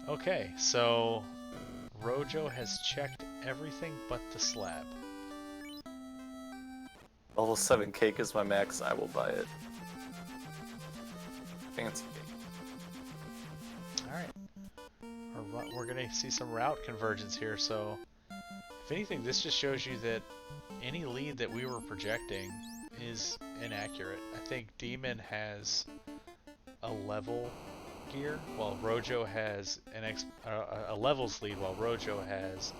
Okay, so Rojo has checked everything but the slab. Level 7 cake is my max, I will buy it. Fancy cake. Alright. We're gonna see some route convergence here, so if anything, this just shows you that any lead that we were projecting is inaccurate. I think Demon has a level gear, while Rojo has a levels lead, while Rojo has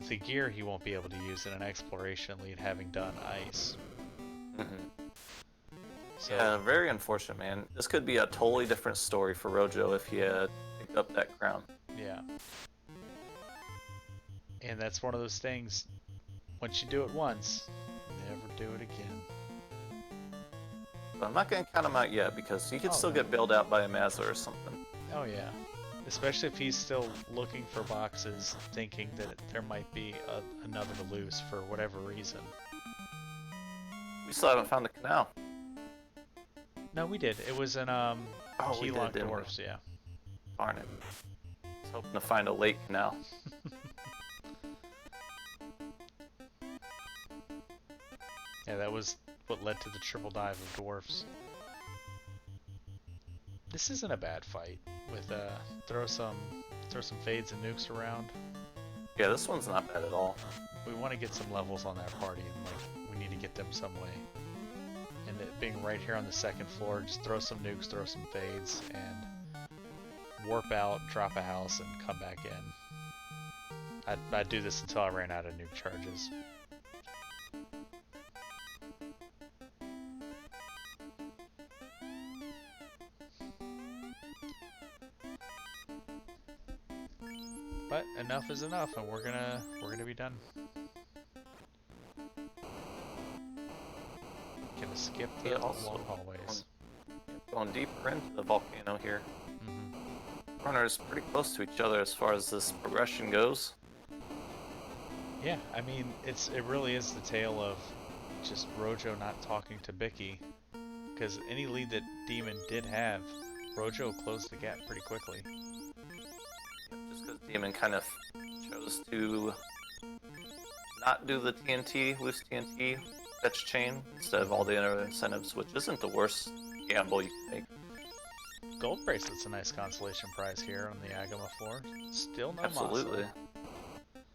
the gear he won't be able to use in an exploration lead, having done ice. So, Yeah, very unfortunate, man. This could be a totally different story for Rojo if he had picked up that crown. yeah. And that's one of those things, once you do it once, never do it again. But I'm not going to count him out yet because he could still no. get bailed out by a Mazza or something. Oh yeah. Especially if he's still looking for boxes, thinking that there might be another to lose for whatever reason. We still haven't found the canal. No, we did. It was in we Key did, Lock didn't we? Dwarfs, yeah. Darn it. I was hoping to find a lake canal. Yeah, that was what led to the triple dive of dwarfs. This isn't a bad fight. With throw some fades and nukes around. Yeah, this one's not bad at all. We want to get some levels on that party, and like we need to get them some way. And it being right here on the second floor, just throw some nukes, throw some fades, and warp out, drop a house, and come back in. I'd do this until I ran out of nuke charges. But enough is enough, and we're gonna be done. Gonna skip He the also long hallways. going deeper into the volcano here. Mm-hmm. Runners pretty close to each other as far as this progression goes. Yeah, I mean, it really is the tale of just Rojo not talking to Bicky, because any lead that Demon did have, Rojo closed the gap pretty quickly. Just because Demon kind of chose to not do the TNT, loose TNT fetch chain instead of all the other incentives, which isn't the worst gamble you can make. Gold bracelet's a nice consolation prize here on the Agama floor. Still no Absolutely. Masa.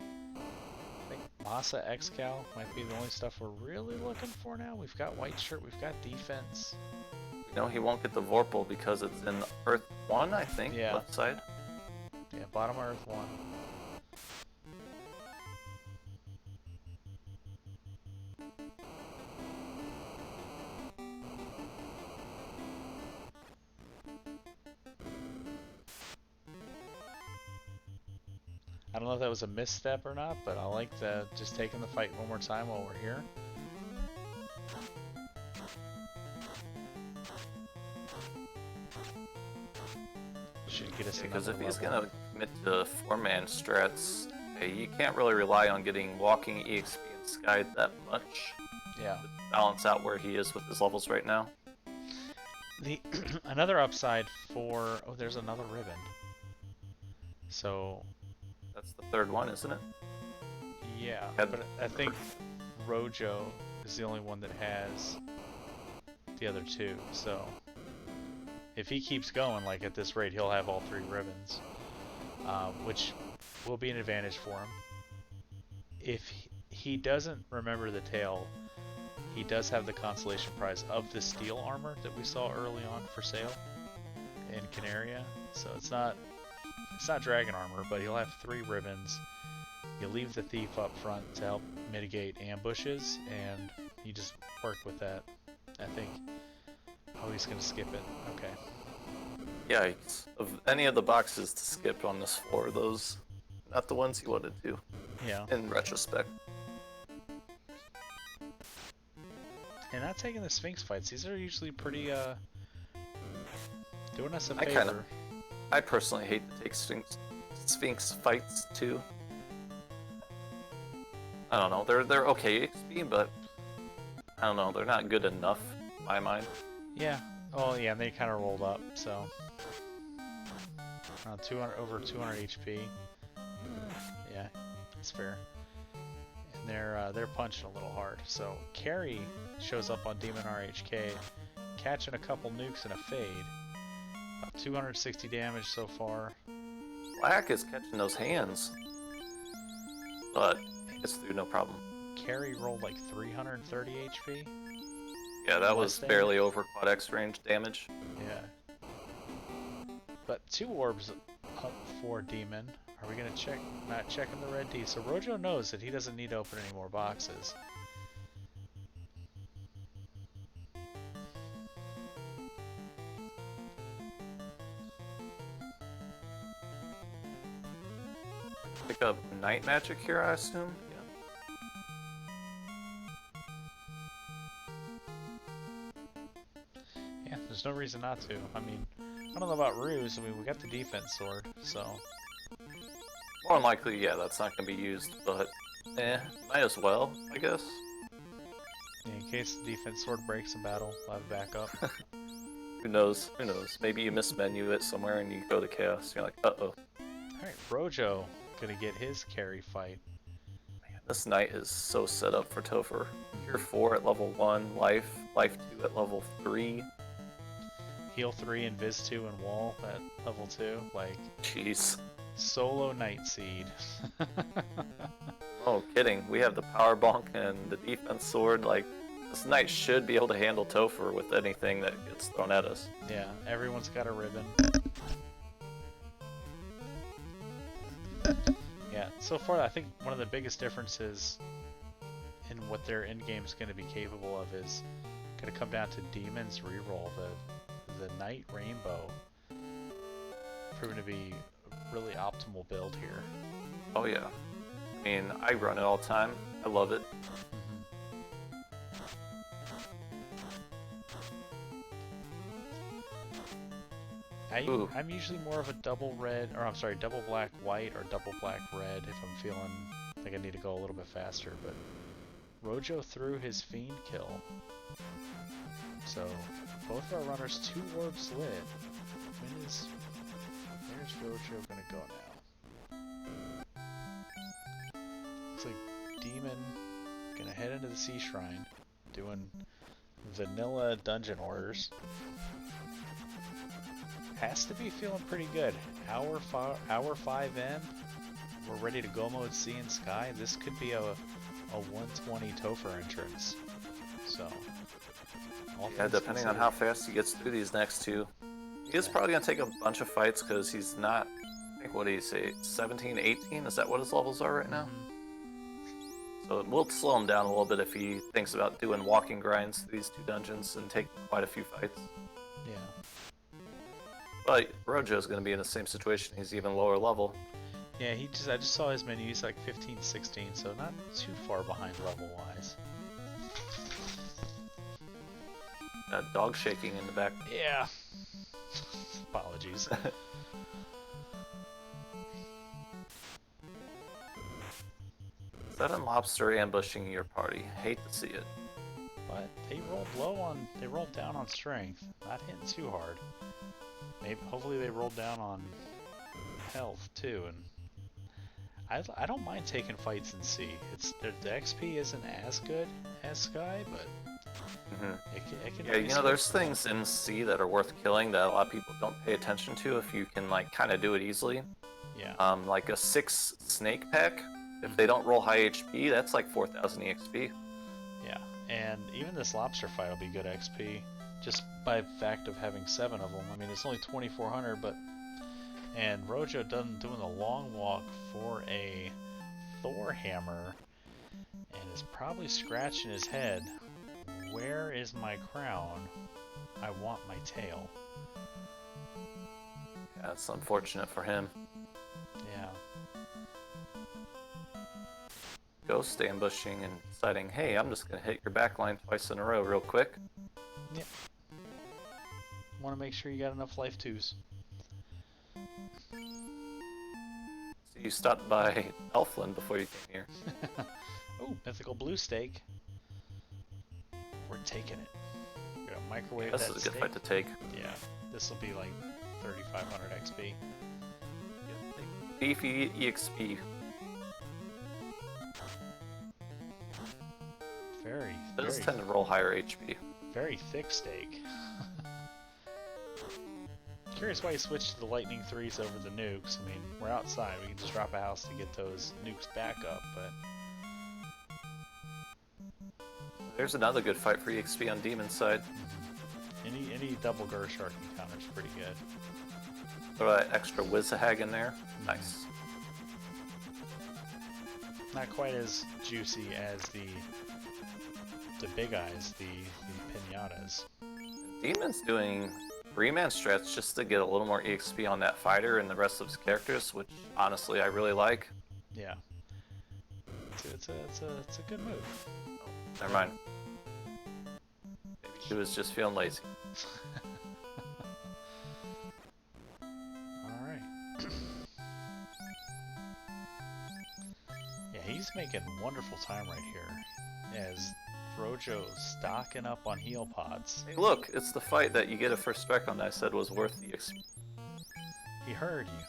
I think Masa X-Cal might be the only stuff we're really looking for now. We've got white shirt, we've got defense. You know, he won't get the Vorpal because it's in Earth 1, I think, Yeah. left side. Yeah, bottom of Earth 1. I don't know if that was a misstep or not, but I like just taking the fight one more time while we're here. Should get us Because another if he's level. going to commit to 4-man strats, you can't really rely on getting walking, EXP, and Sky that much Yeah. to balance out where he is with his levels right now. The another upside for there's another ribbon. So That's the third one, isn't it? yeah, Had- but I think Rojo is the only one that has the other two. So if he keeps going like at this rate, he'll have all 3 ribbons, which will be an advantage for him. If he doesn't remember the tail, he does have the consolation prize of the steel armor that we saw early on for sale in Canaria. So it's not dragon armor, but he'll have 3 ribbons. You leave the thief up front to help mitigate ambushes, and you just work with that. I think. Oh, he's gonna skip it. Okay. Yikes. Of any of the boxes to skip on this floor, those not the ones he wanted to, Yeah. in retrospect. And not taking the Sphinx fights. These are usually pretty doing us a I favor. I personally hate to take Sphinx fights too. I don't know, they're okay XP, but I don't know, they're not good enough in my mind. Yeah. Oh yeah, and they kind of rolled up, so 200 over 200 HP. Yeah, it's fair. And they're punching a little hard. So Carrie shows up on DemonRHK, catching a couple nukes and a fade. About 260 damage so far. Black is catching those hands, but gets through no problem. Carrie rolled like 330 HP. Yeah, that was Less than. barely over quad X range damage. Yeah. But 2 orbs up for Demon. Are we gonna check? Not checking the red D. So Rojo knows that he doesn't need to open any more boxes. Pick up night magic here, I assume. Yeah, there's no reason not to. I mean, I don't know about Ruse. I mean, we got the defense sword, so More than likely, yeah, that's not going to be used, but might as well, I guess. yeah, in case the defense sword breaks in battle, we'll have backup. Who knows? Who knows? Maybe you mismenu it somewhere and you go to chaos. You're like, uh-oh. Alright, Rojo gonna get his carry fight. Man, this knight is so set up for Topher. Tier 4 at level 1, life 2 at level 3. Heal 3 and Viz 2 and wall at level 2. Like, Jeez. solo Night Seed. Oh, kidding. We have the power bonk and the defense sword. Like, this knight should be able to handle Topher with anything that gets thrown at us. Yeah, everyone's got a ribbon. Yeah, so far I think one of the biggest differences in what their end game is going to be capable of is going to come down to Demon's reroll. The Night Rainbow proving to be really optimal build here. Oh yeah. I mean, I run it all the time. I love it. I'm usually more of a double black white or double black red if I'm feeling like I need to go a little bit faster, but Rojo threw his fiend kill. So both of our runners 2 orbs lit. Where's Rojo gonna go now? Looks like Demon gonna head into the Sea Shrine, doing vanilla dungeon orders. Has to be feeling pretty good. Hour 5 in, we're ready to go mode Sea and Sky. This could be a 120 Topher entrance. So, yeah, depending on how fast he gets through these next 2. He is probably going to take a bunch of fights because he's not, I think, what do you say, 17, 18? Is that what his levels are right now? So it will slow him down a little bit if he thinks about doing walking grinds through these 2 dungeons and taking quite a few fights. Yeah. But Rojo's going to be in the same situation. He's even lower level. Yeah, I just saw his menu. He's like 15, 16, so not too far behind level-wise. Dog shaking in the back. Yeah. Apologies. Seven lobster ambushing your party. Hate to see it. But they rolled down on strength. Not hitting too hard. Hopefully they rolled down on health too, and I don't mind taking fights in C. The XP isn't as good as Sky, but it can. Yeah, you know, there's things in C that are worth killing that a lot of people don't pay attention to if you can like kind of do it easily. Yeah. Like a 6 snake pack. If they don't roll high HP, that's like 4,000 EXP. Yeah, and even this lobster fight will be good XP. Just by fact of having 7 of them. I mean, it's only 2,400, but... And Rojo doing the long walk for a Thor hammer, and is probably scratching his head. Where is my crown? I want my tail. Yeah, it's unfortunate for him. Yeah. Ghost ambushing and deciding, hey, I'm just going to hit your backline twice in a row real quick. Yep. Want to make sure you got enough life twos. So you stopped by Elfland before you came here. Oh, mythical blue steak. We're taking it. We're gonna microwave This that is a good steak. fight to take. Yeah, this will be like 3,500 XP. Beefy EXP. Those tend to roll higher HP. Very thick steak. Curious why you switched to the lightning 3s over the nukes. I mean, we're outside. We can just drop a house to get those nukes back up, but... There's another good fight for EXP on Demon's side. Any double Gershark encounter's pretty good. Throw that extra Wizahag in there. Nice. Not quite as juicy as the big eyes, the pinatas. Demon's doing 3-man strats just to get a little more EXP on that fighter and the rest of his characters, which honestly I really like. Yeah. It's a good move. Oh, never mind. Maybe she was just feeling lazy. Alright. Yeah, he's making wonderful time right here. As Rojo stocking up on heal pods. Hey, look, it's the fight that you get a first strike on that I said was worth the EXP. He heard you.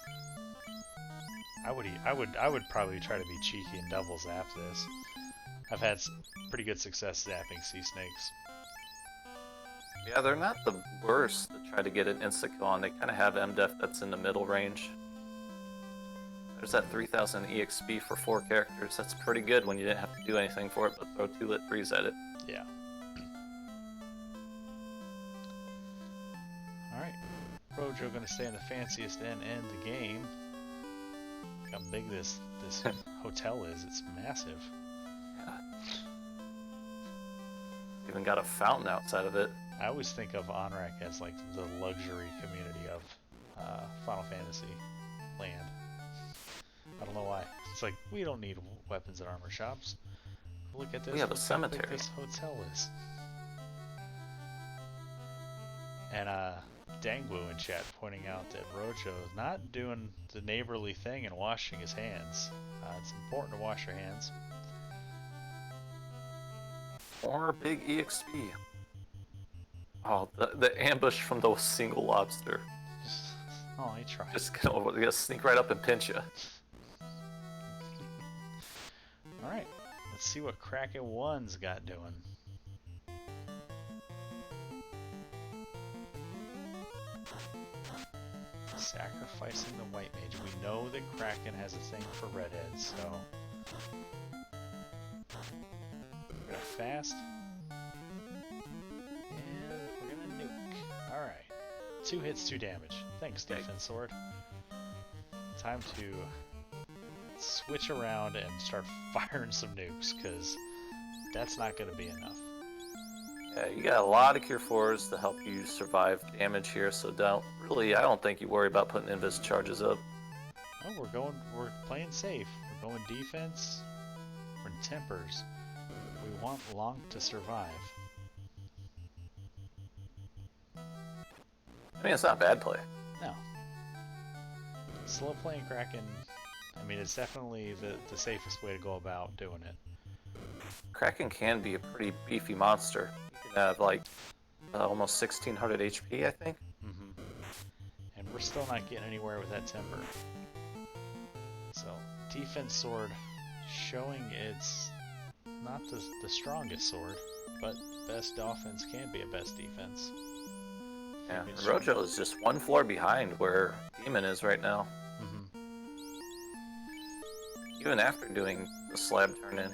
I would probably try to be cheeky and double zap this. I've had pretty good success zapping sea snakes. Yeah, they're not the worst to try to get an insta kill on. They kind of have MDef that's in the middle range. There's that 3,000 EXP for 4 characters. That's pretty good when you didn't have to do anything for it but throw 2 lit 3s at it. Yeah. Alright. Rojo gonna stay in the fanciest end the game. Look how big this hotel is. It's massive. Yeah. Even got a fountain outside of it. I always think of DemonRHK as like the luxury community of Final Fantasy. land. I don't know why. It's like, we don't need weapons and armor shops. Look at this. We have a Look how big cemetery. this hotel is. And Dangwu in chat pointing out that Rojo is not doing the neighborly thing and washing his hands. It's important to wash your hands. More big EXP. Oh, the ambush from the single lobster. Oh, he tried. Just gonna sneak right up and pinch you. Alright, let's see what Kraken 1's got doing. Sacrificing the white mage. We know that Kraken has a thing for redheads, so we're gonna fast. And we're gonna nuke. Alright. 2 hits, 2 damage. Thanks, Defense Sword. Time to switch around and start firing some nukes, because that's not going to be enough. Yeah, you got a lot of Cure 4s to help you survive damage here, so I don't think you worry about putting invis charges up. Oh, we're playing safe. We're going defense. We're in tempers. We want Long to survive. I mean, it's not a bad play. No. Slow playing Kraken, I mean, it's definitely the safest way to go about doing it. Kraken can be a pretty beefy monster. You can have like almost 1600 HP, I think. Mm-hmm. And we're still not getting anywhere with that temper. So, Defense Sword showing it's not the strongest sword, but best offense can be a best defense. Yeah, Rojo is just one floor behind where Demon is right now. Mm-hmm. Even after doing the slab turn in.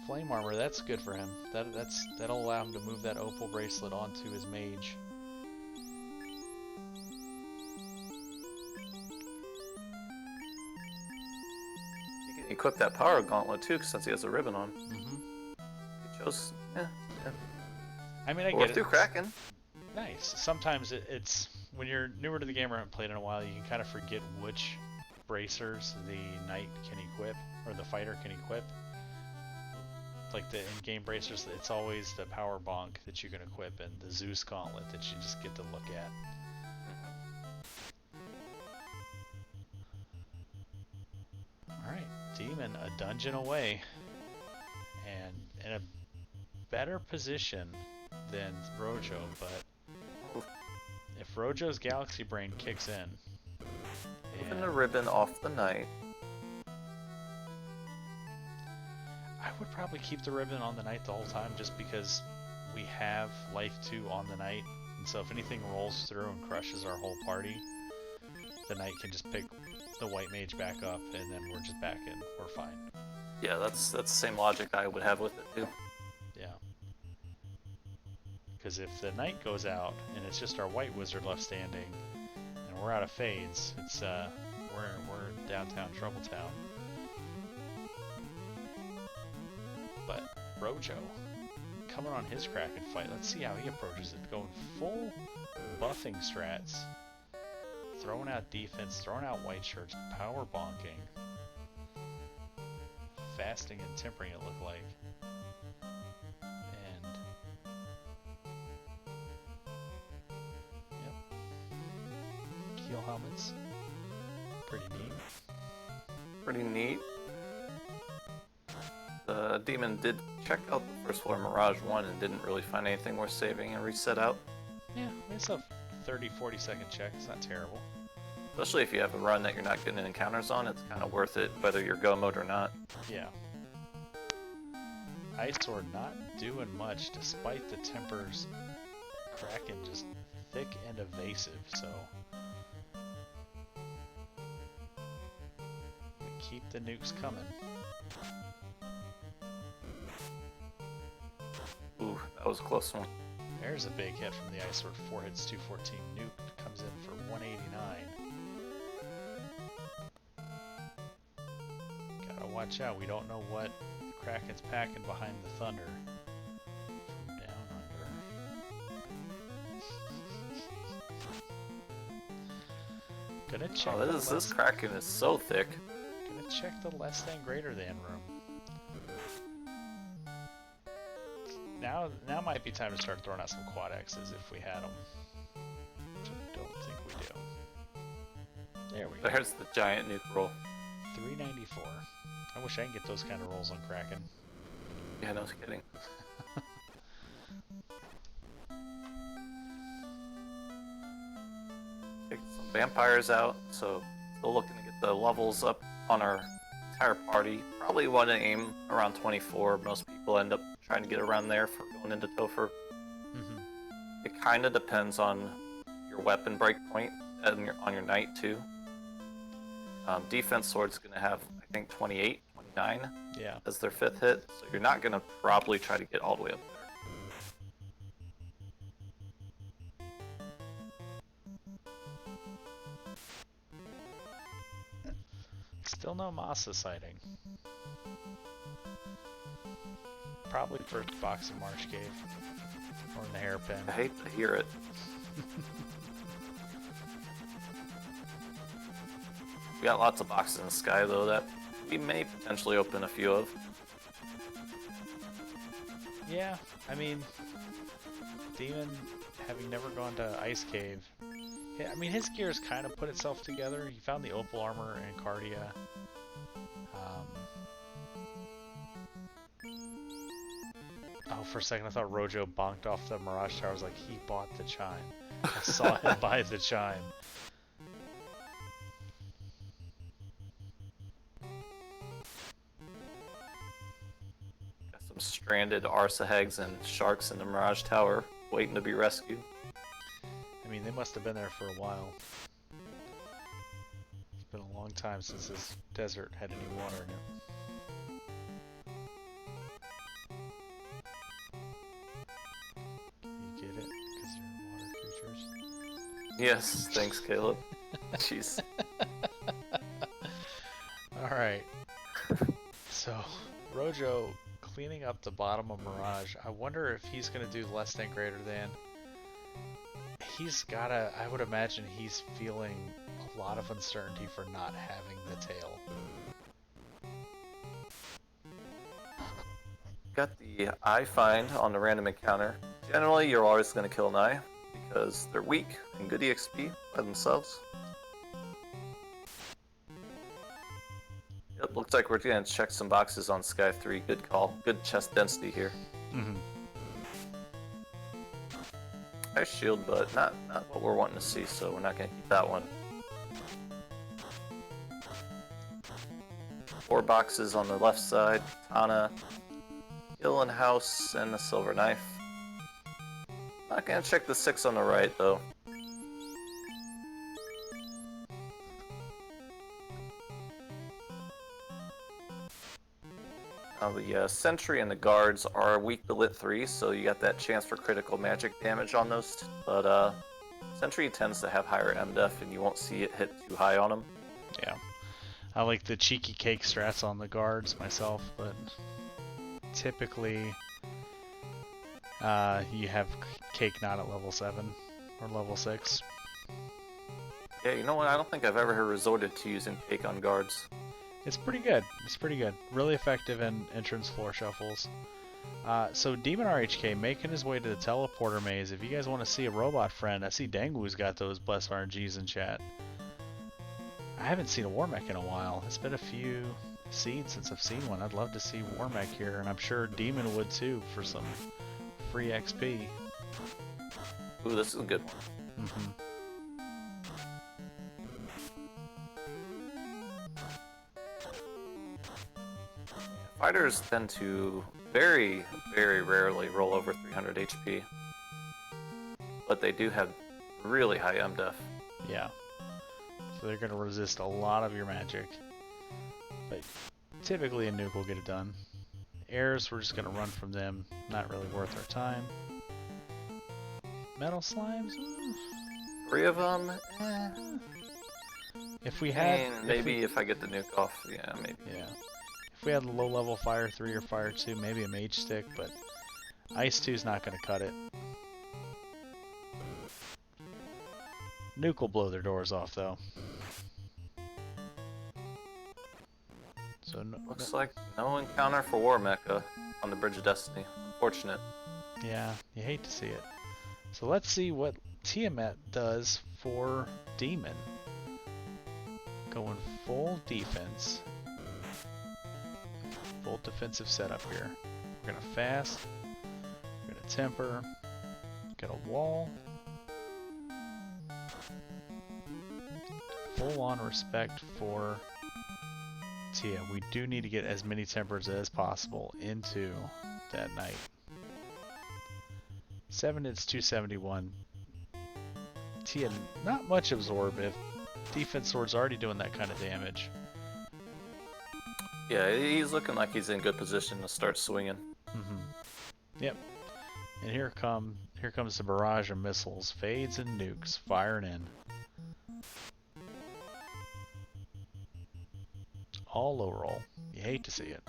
Flame armor, that's good for him. That'll allow him to move that opal bracelet onto his mage. He can equip that power gauntlet too, since he has a ribbon on. Mm-hmm. He chose, yeah. I mean, I Or get through it. Kraken. Nice. Sometimes it's when you're newer to the game or haven't played in a while, you can kind of forget which bracers the knight can equip or the fighter can equip. Like the in-game bracers, it's always the power bonk that you can equip and the Zeus gauntlet that you just get to look at. Alright, Demon a dungeon away and in a better position than Rojo, but if Rojo's Galaxy Brain kicks in, Moving the ribbon off the knight. I would probably keep the ribbon on the knight the whole time, just because we have life 2 on the knight, and so if anything rolls through and crushes our whole party, the knight can just pick the white mage back up, and then we're just back in. We're fine. Yeah, that's the same logic I would have with it too. Yeah. Because if the knight goes out and it's just our white wizard left standing, and we're out of fades, it's we're downtown Troubletown. But Rojo coming on his Kraken fight. Let's see how he approaches it. Going full buffing strats, throwing out defense, throwing out white shirts, power bonking, fasting and tempering. It looked like. Keel helmets. Pretty neat. Pretty neat. The Demon did check out the first floor Mirage 1 and didn't really find anything worth saving and reset out. Yeah, it's a 30-40 second check. It's not terrible. Especially if you have a run that you're not getting encounters on, it's kind of worth it whether you're go mode or not. Yeah. Ice Sword not doing much despite the tempers. Kraken just thick and evasive, so we keep the nukes coming. Ooh, that was a close one. There's a big hit from the Ice Sword. 4 hits, 214. Nuke comes in for 189. Gotta watch out. We don't know what the Kraken's packing behind the Thunder. From down under. Gonna check. Oh, this Kraken is so thick. Gonna check the less than greater than room. Now might be time to start throwing out some quad X's if we had them. Which I don't think we do. There we go. There's the giant nuke roll. 394. I wish I could get those kind of rolls on Kraken. Yeah, no kidding. Take some vampires out, so still looking to get the levels up on our entire party. Probably want to aim around 24. Most people end up trying to get around there for going into Topher. It kind of depends on your weapon breakpoint and on your knight too. Defense sword's going to have, I think, 28, 29 as their 5th hit, so you're not going to probably try to get all the way up there. Still no Masa sighting. Probably first box in March Cave. Or in the hairpin. I hate to hear it. We got lots of boxes in the sky though that we may potentially open a few of. Yeah, I mean, Demon, having never gone to Ice Cave, yeah, I mean, his gear's kind of put itself together. He found the Opal Armor and Cardia. Oh, for a second I thought Rojo bonked off the Mirage Tower. I was like, he bought the chime. I saw him buy the chime. Got some stranded Arsahags and sharks in the Mirage Tower waiting to be rescued. I mean, they must have been there for a while. It's been a long time since this desert had any water in it. You get it? Because they're water creatures? Yes, thanks Caleb. Jeez. Alright. So, Rojo cleaning up the bottom of Mirage. I wonder if he's going to do less than greater than. He's gotta, I would imagine he's feeling a lot of uncertainty for not having the tail. Got the eye find on the random encounter. Generally, you're always going to kill an eye because they're weak and good EXP by themselves. Yep, looks like we're going to check some boxes on Sky 3. Good call. Good chest density here. Nice shield, but not what we're wanting to see, so we're not going to keep that one. 4 boxes on the left side. Katana, Gillen House, and the Silver Knife. Not going to check the 6 on the right, though. Now the Sentry and the Guards are weak to Lit 3, so you got that chance for critical magic damage on those. But Sentry tends to have higher MDef, and you won't see it hit too high on them. Yeah. I like the cheeky cake strats on the Guards myself, but typically you have cake not at level 7 or level 6. Yeah, you know what? I don't think I've ever resorted to using cake on Guards. It's pretty good. It's pretty good. Really effective in entrance floor shuffles. So DemonRHK making his way to the teleporter maze. If you guys want to see a robot friend, I see Dangu's got those blessed RNGs in chat. I haven't seen a War Mech in a while. It's been a few seeds since I've seen one. I'd love to see War Mech here, and I'm sure Demon would too for some free XP. Ooh, this is a good one. Fighters tend to very, very rarely roll over 300 HP. But they do have really high MDef. Yeah. So they're going to resist a lot of your magic. But typically a nuke will get it done. Airs, we're just going to run from them. Not really worth our time. Metal slimes? 3 of them? If we had... maybe if I get the nuke off, yeah, maybe. Yeah. If we had low level Fire 3 or Fire 2, maybe a Mage Stick, but Ice 2 is not going to cut it. Nuke will blow their doors off, though. So Looks like no encounter for War Mecha on the Bridge of Destiny. Unfortunate. yeah, you hate to see it. So let's see what Tiamat does for Demon. Going full defense. Full defensive setup here. We're gonna fast. We're gonna temper. Got a wall. Full on respect for Tia. We do need to get as many tempers as possible into that knight. 7 hits, 271. Tia, not much absorb if defense sword's already doing that kind of damage. Yeah, he's looking like he's in good position to start swinging. Yep. And here comes the barrage of missiles, fades and nukes firing in. All low roll. You hate to see it.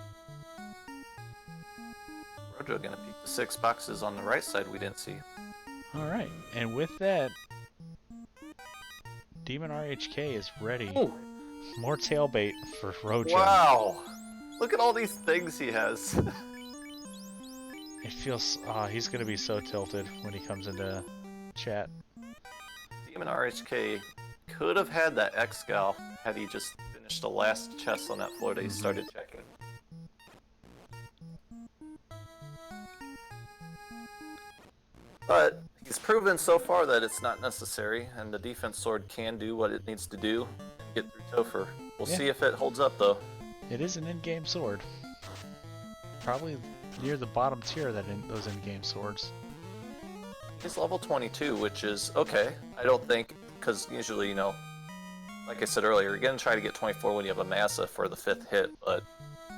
Rojo gonna peek the 6 boxes on the right side we didn't see. Alright, and with that, DemonRHK is ready. Ooh. More tailbait for Rojo. Wow! Look at all these things he has. It feels, he's gonna be so tilted when he comes into chat. DemonRHK could have had that X-Gal had he just finished the last chest on that floor that he started checking. But he's proven so far that it's not necessary, and the defense sword can do what it needs to do and get through Topher. We'll see if it holds up, though. It is an in-game sword. Probably near the bottom tier of those in-game swords. He's level 22, which is okay. I don't think, because usually, you know, like I said earlier, you're going to try to get 24 when you have a Massa for the 5th hit, but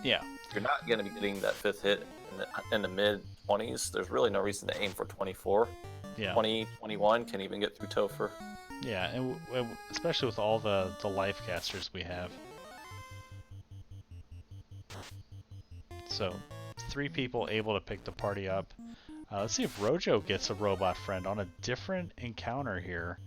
yeah, you're not going to be getting that 5th hit in the mid-20s. There's really no reason to aim for 24. Yeah. 20, 21 can even get through Topher. Yeah, and especially with all the life casters we have. So, 3 people able to pick the party up. Let's see if Rojo gets a robot friend on a different encounter here.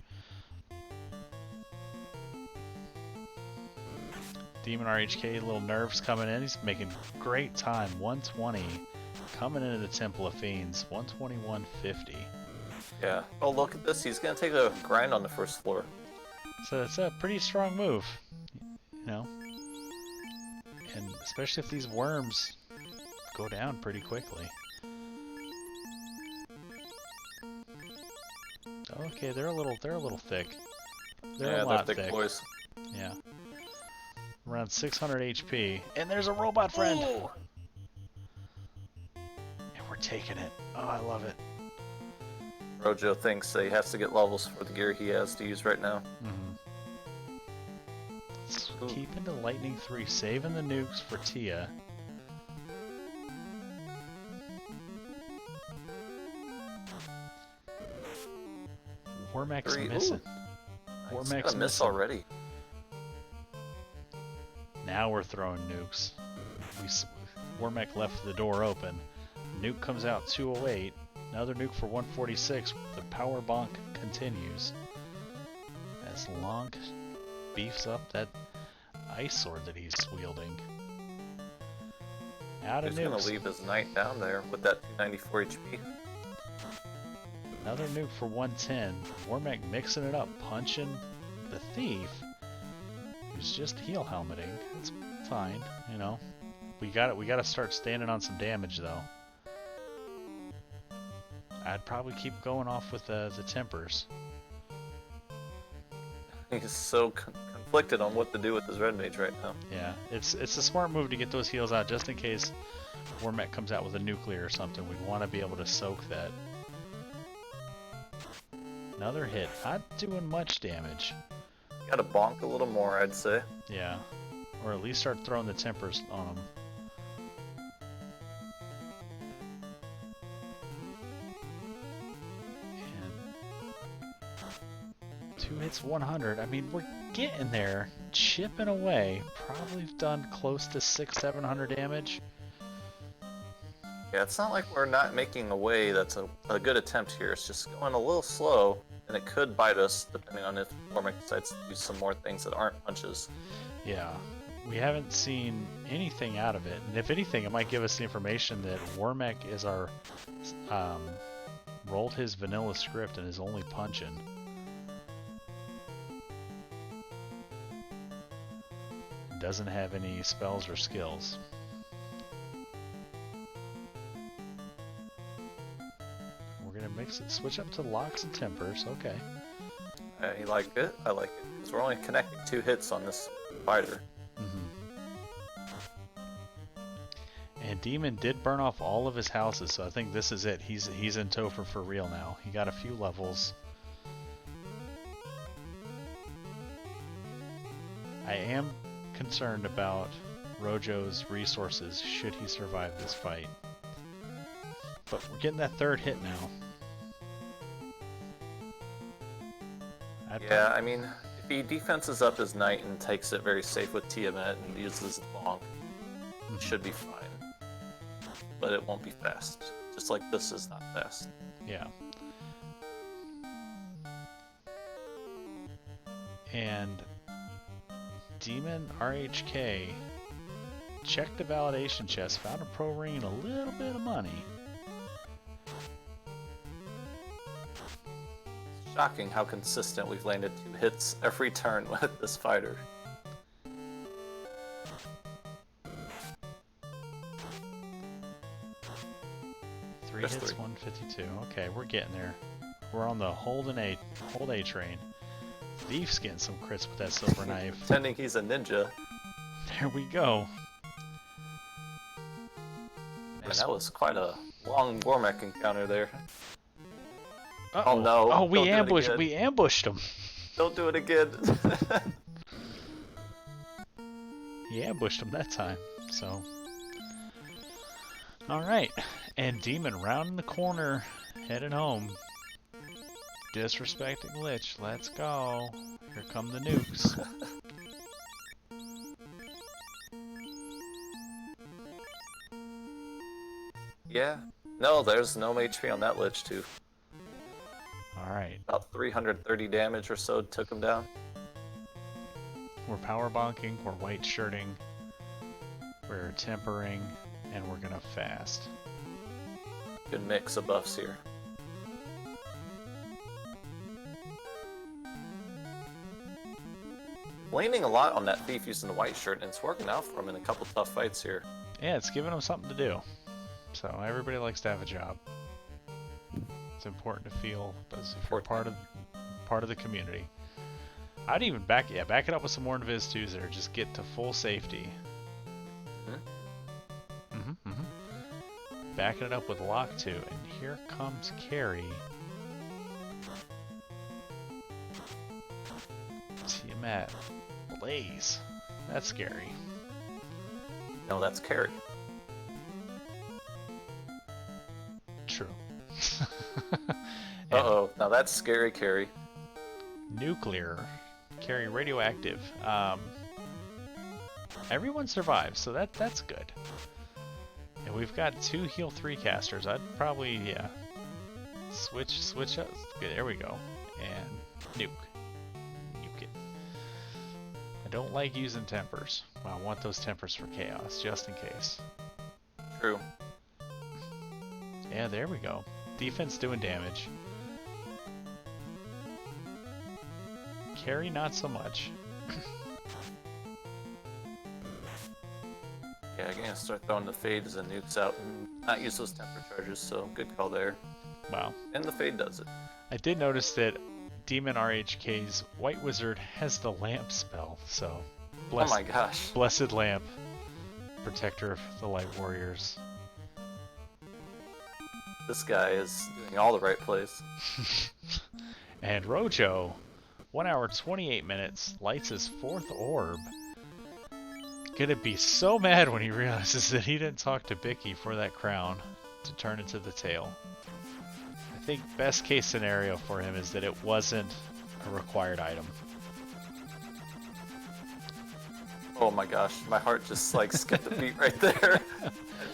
DemonRHK, little nerves coming in. He's making great time. 120 coming into the Temple of Fiends. 121.50. Yeah. Oh, look at this. He's going to take a grind on the first floor. So it's a pretty strong move, you know. And especially if these worms go down pretty quickly. Okay, they're a little thick. They're a lot they're thick boys. Yeah. Around 600 HP. And there's a robot friend! Ooh. And we're taking it. Oh, I love it. Rojo thinks that he has to get levels for the gear he has to use right now. Let's keep into Lightning 3, saving the nukes for Tia. Warmack's missing. Warmack's missing already. Now we're throwing nukes. Warmack left the door open. Nuke comes out 208. Another nuke for 146. The power bonk continues. As Lonk beefs up that ice sword that he's wielding. Out of He's nukes. going to leave his knight down there with that 294 HP. Another nuke for 110. Warmack mixing it up, punching the thief, who's just heal helmeting. It's fine, you know. We gotta start standing on some damage though. I'd probably keep going off with the tempers. He's so conflicted on what to do with his red mage right now. Yeah, it's a smart move to get those heals out just in case Warmack comes out with a nuclear or something. We want to be able to soak that. Another hit, not doing much damage. Gotta bonk a little more, I'd say. Yeah, or at least start throwing the tempers on him. And 2 hits, 100. I mean, we're getting there, chipping away. Probably done close to 600-700 damage. Yeah, it's not like we're not making a way that's a good attempt here. It's just going a little slow, and it could bite us depending on if Cormac decides to do some more things that aren't punches. Yeah, we haven't seen anything out of it. And if anything, it might give us the information that Wormek is our rolled his vanilla script and is only punching. Doesn't have any spells or skills. We're gonna mix it, switch up to locks and tempers. Okay. You like it? I like it. Because we're only connecting 2 hits on this fighter. And Demon did burn off all of his houses, so I think this is it. He's in Topher for real now. He got a few levels. I am concerned about Rojo's resources should he survive this fight. But we're getting that 3rd hit now. Yeah, I mean, if he defenses up his knight and takes it very safe with Tiamat and uses bonk, it should be fine. But it won't be fast. Just like this is not fast. Yeah. And DemonRHK checked the validation chest, found a pro ring and a little bit of money. It's shocking how consistent we've landed 2 hits every turn with this fighter. Three hits, 152. Okay, we're getting there. We're on the hold A train. Thief's getting some crits with that silver knife. Pretending he's a ninja. There we go. Man, that was quite a long Wormek encounter there. Uh-oh. Oh no! Oh, we Don't ambushed him. Don't do it again. He ambushed him that time. So, all right. And Demon rounding the corner, heading home. Disrespecting Lich. Let's go. Here come the nukes. Yeah. No, there's no HP on that Lich too. Alright. About 330 damage or so took him down. We're power bonking, we're white shirting, we're tempering, and we're gonna fast. Good mix of buffs here. Leaning a lot on that thief using the white shirt, and it's working out for him in a couple tough fights here. Yeah, it's giving him something to do. So everybody likes to have a job. It's important to feel as if you're part of the community. I'd even back it up with some more Invis 2s there. Just get to full safety. Backing it up with Lock 2, and here comes Carrie. Tiamat. Blaze. That's scary. No, that's Carrie. True. Uh-oh, now that's scary Carrie. Nuclear. Carrie radioactive. Everyone survives, so that's good. And we've got 2 heal 3 casters. I'd probably, yeah. Switch up. Okay, there we go. And nuke. Nuke it. I don't like using tempers. Well, I want those tempers for chaos, just in case. True. Yeah, there we go. Defense doing damage. Carry not so much. Yeah, I'm gonna start throwing the fades and nukes out and not use those temper charges, so good call there. Wow. And the fade does it. I did notice that DemonRHK's White Wizard has the lamp spell, so Oh my gosh. Blessed Lamp, protector of the Light Warriors. This guy is doing all the right plays. And Rojo, 1 hour 28 minutes, lights his 4th orb. Gonna be so mad when he realizes that he didn't talk to Bicky for that crown to turn into the tail. I think best case scenario for him is that it wasn't a required item. Oh my gosh, my heart just like skipped a beat right there. I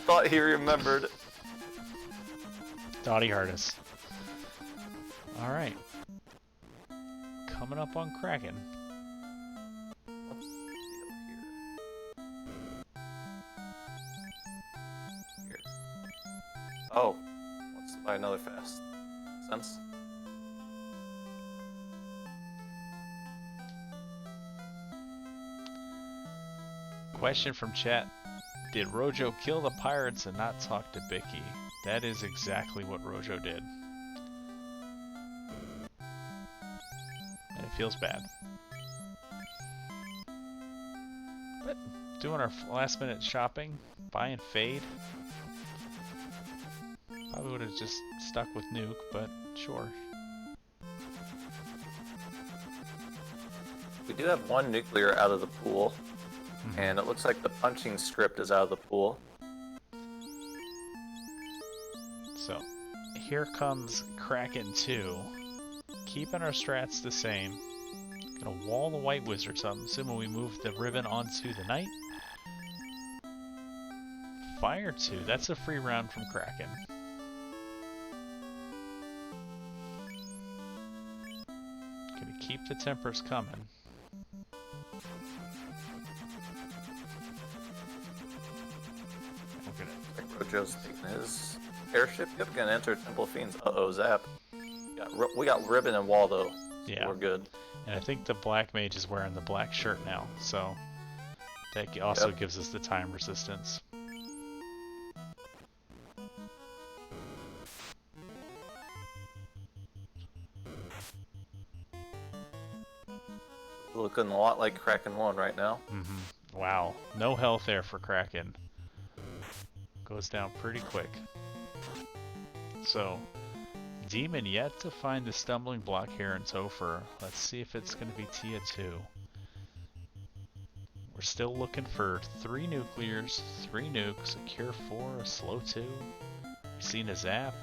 thought he remembered. Thought he heard us. Alright. Coming up on Kraken. What's the deal here? Makes sense. Question from chat. Did Rojo kill the pirates and not talk to Bicky? That is exactly what Rojo did. And it feels bad. But doing our last minute shopping, buying Fade. Probably would have just stuck with Nuke, but sure. We do have one nuclear out of the pool, and it looks like the punching script is out of the pool. So, here comes Kraken 2. Keeping our strats the same. Gonna wall the White Wizards up, assuming we move the ribbon onto the Knight. Fire 2, that's a free round from Kraken. Gonna keep the tempers coming. We're gonna... Rojo's taking his airship. Yep, gonna enter Temple of Fiends. Uh-oh, zap. We got ribbon and wall though. So Yeah. we're good. And I think the Black Mage is wearing the black shirt now, so that also gives us the time resistance. Looking a lot like Kraken 1 right now. Wow, no health there for Kraken. Goes down pretty quick. So, Demon yet to find the stumbling block here in Topher. Let's see if it's going to be Tia 2. We're still looking for 3 nuclears, 3 nukes, a cure 4, a slow 2. We've seen a zap.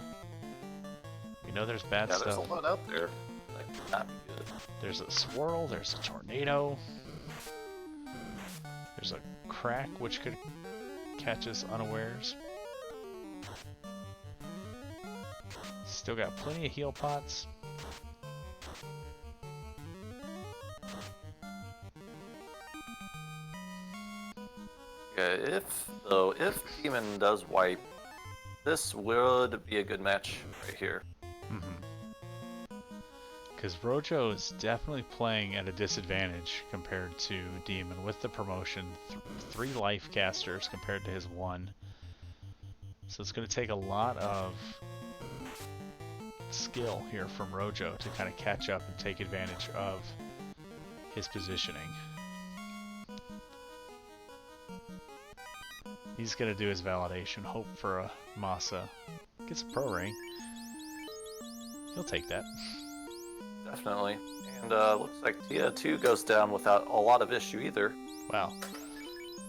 We know there's bad stuff. There's a lot out there. That could not be good. There's a swirl, there's a tornado. There's a crack which could catch us unawares. Still got plenty of heal pots. Yeah, if Demon does wipe, this would be a good match right here. Because Rojo is definitely playing at a disadvantage compared to Demon with the promotion. 3 life casters compared to his 1. So it's going to take a lot of skill here from Rojo to kind of catch up and take advantage of his positioning. He's going to do his validation, hope for a Masa. Gets a pro ring. He'll take that. Definitely. And looks like Tia 2 goes down without a lot of issue either. Wow.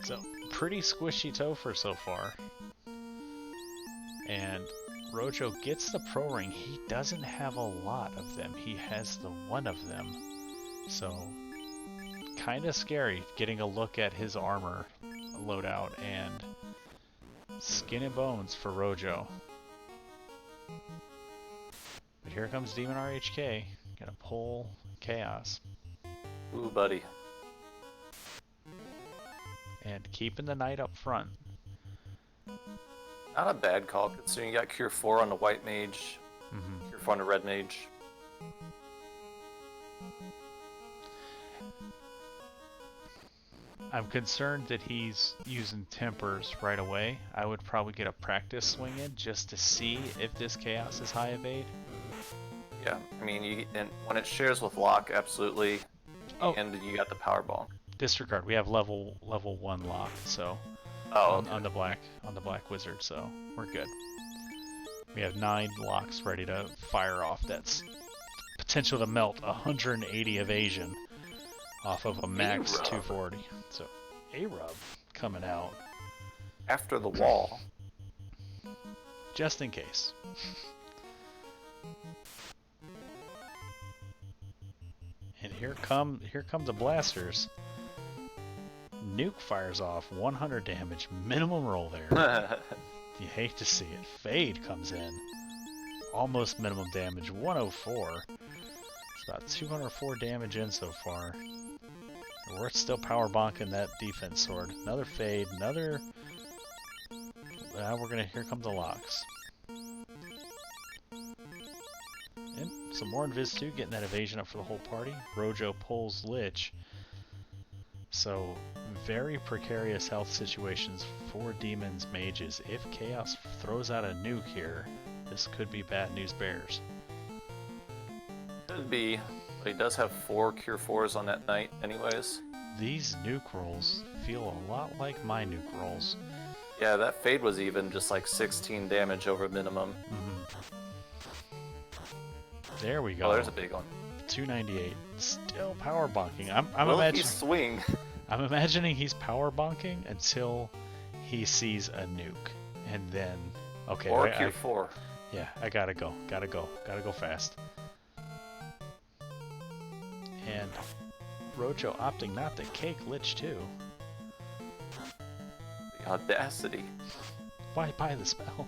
So, pretty squishy Topher so far. And Rojo gets the pro ring. He doesn't have a lot of them. He has the 1 of them. So, kind of scary getting a look at his armor loadout and skin and bones for Rojo. But here comes DemonRHK. Gonna pull Chaos. Ooh, buddy. And keeping the Knight up front. Not a bad call considering you got Cure 4 on the White Mage, Cure 4 on the Red Mage. I'm concerned that he's using Tempers right away. I would probably get a practice swing in just to see if this Chaos is high evade. Yeah, I mean, and when it shares with Lock, absolutely. Oh. And you got the Power Bonk. Disregard. We have level 1 lock, so okay. on the black wizard, so we're good. We have 9 locks ready to fire off. That's potential to melt 180 evasion off of a max 240. So A-Rub coming out after the wall, just in case. And here come the blasters. Nuke fires off 100 damage, minimum roll there. You hate to see it. Fade comes in, almost minimum damage, 104. It's about 204 damage in so far. We're still power bonking that defense sword. Another fade, another. Now here come the locks. some more Invis 2, getting that evasion up for the whole party. Rojo pulls Lich. So, very precarious health situations for Demons Mages. If Chaos throws out a nuke here, this could be bad news bears. Could be, but he does have 4 Cure 4s on that night anyways. These nuke rolls feel a lot like my nuke rolls. Yeah, that fade was even just like 16 damage over minimum. There we go. Oh, there's a big one. 298. Still power bonking. I'm imagining he's power bonking until he sees a nuke, and then okay. Or Cure 4. Yeah, I gotta go fast. And Rojo opting not to cake Lich too. The audacity. Why buy the spell?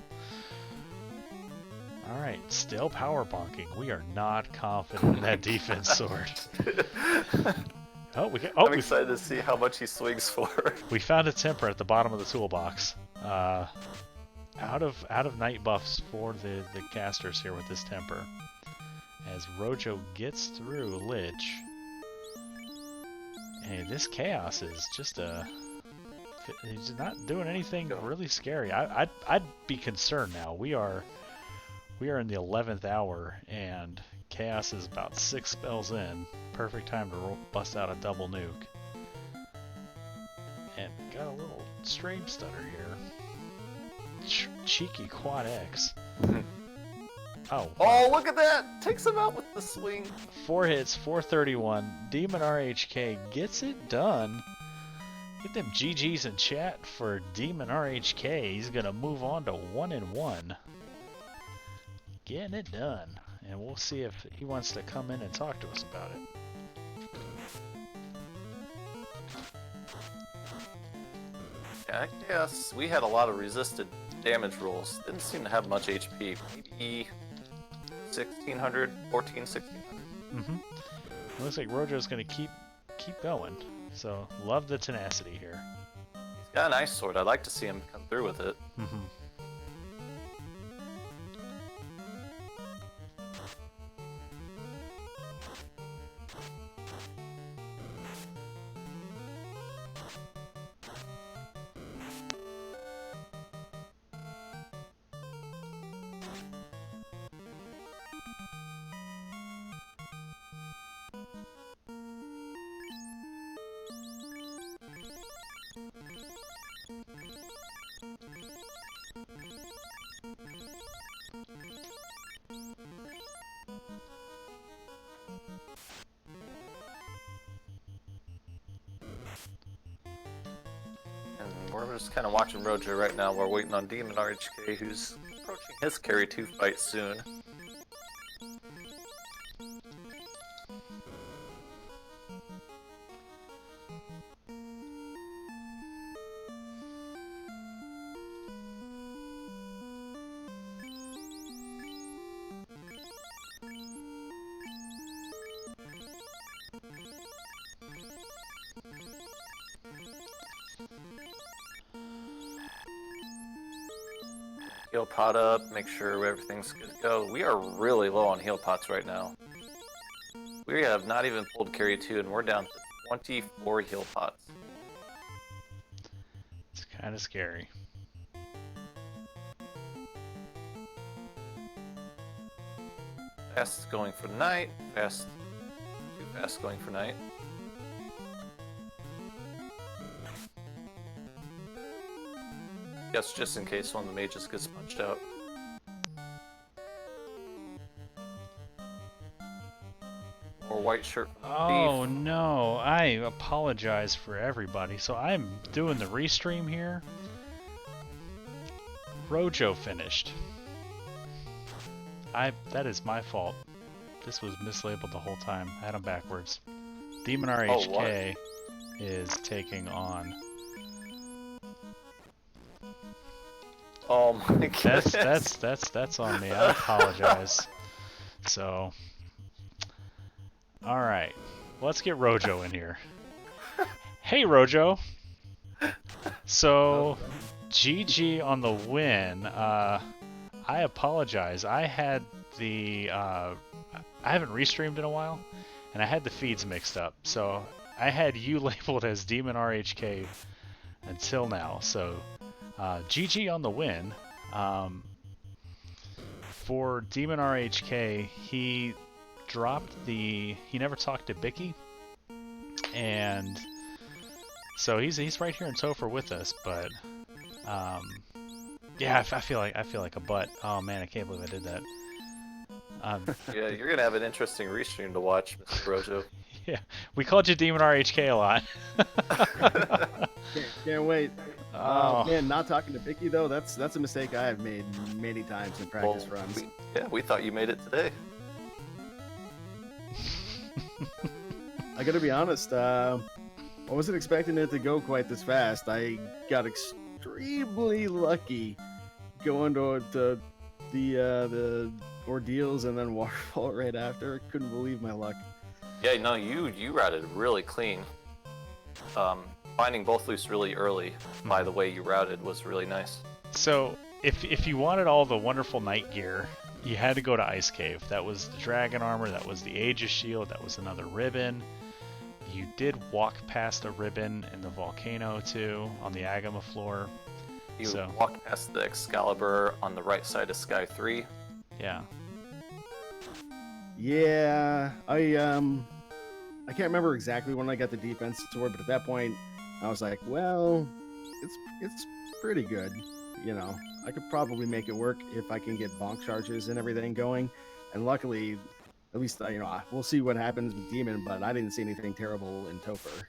Alright, still power bonking. We are not confident in that defense sword. I'm excited to see how much he swings for. We found a temper at the bottom of the toolbox. Out of night buffs for the casters here with this temper. As Rojo gets through Lich. And this Chaos is just he's not doing anything really scary. I'd be concerned now. We are in the 11th hour, and Chaos is about 6 spells in. Perfect time to bust out a double nuke. And got a little stream stutter here. Cheeky quad X. Oh. Oh, look at that! Takes him out with the swing. 4 hits, 431. DemonRHK gets it done. Get them GGs in chat for DemonRHK. He's gonna move on to 1-1. Getting it done. And we'll see if he wants to come in and talk to us about it. Yeah, I guess we had a lot of resisted damage rolls. Didn't seem to have much HP. Maybe 1600, 1600. Looks like Rojo's gonna keep going. So love the tenacity here. He's got a nice sword. I'd like to see him come through with it. And we're just kind of watching Rojo right now. We're waiting on DemonRHK, who's approaching his carry 2 fight soon. Heal pot up, make sure everything's good to go. We are really low on heal pots right now. We have not even pulled carry 2 and we're down to 24 heal pots. It's kind of scary. Fast going for night, fast, too fast going for night. Yes, just in case one of the mages gets punched out. Or white shirt from the Oh thief. no, I apologize for everybody. So I'm doing the restream here. Rojo finished. That is my fault. This was mislabeled the whole time. I had them backwards. DemonRHK is taking on. Oh my goodness. That's on me. I apologize. So, all right, let's get Rojo in here. Hey Rojo. So, GG on the win. I apologize. I had the I haven't restreamed in a while, and I had the feeds mixed up. So I had you labeled as DemonRHK until now. So GG on the win. For DemonRHK, he dropped he never talked to Bicky, and so he's right here in Topher with us, but yeah, I feel like a butt. Oh man, I can't believe I did that. Yeah, you're gonna have an interesting restream to watch, Mr. Rojo. Yeah, we called you DemonRHK a lot. Can't wait. Oh. Man, not talking to Vicky though, that's a mistake I have made many times in practice Well, runs. we thought you made it today. I gotta be honest, I wasn't expecting it to go quite this fast. I got extremely lucky going to the ordeals and then waterfall right after. Couldn't believe my luck. Yeah, no, you routed really clean. Finding both loose really early, by the way you routed, was really nice. So, if you wanted all the wonderful night gear, you had to go to Ice Cave. That was the dragon armor, that was the Aegis shield, that was another ribbon. You did walk past a ribbon in the volcano too, on the Agama floor. You walked past the Excalibur on the right side of Sky 3. Yeah. Yeah, I can't remember exactly when I got the defense sword, but at that point, I was like, well, it's pretty good. You know, I could probably make it work if I can get bonk charges and everything going. And luckily, at least we'll see what happens with Demon, but I didn't see anything terrible in Topher.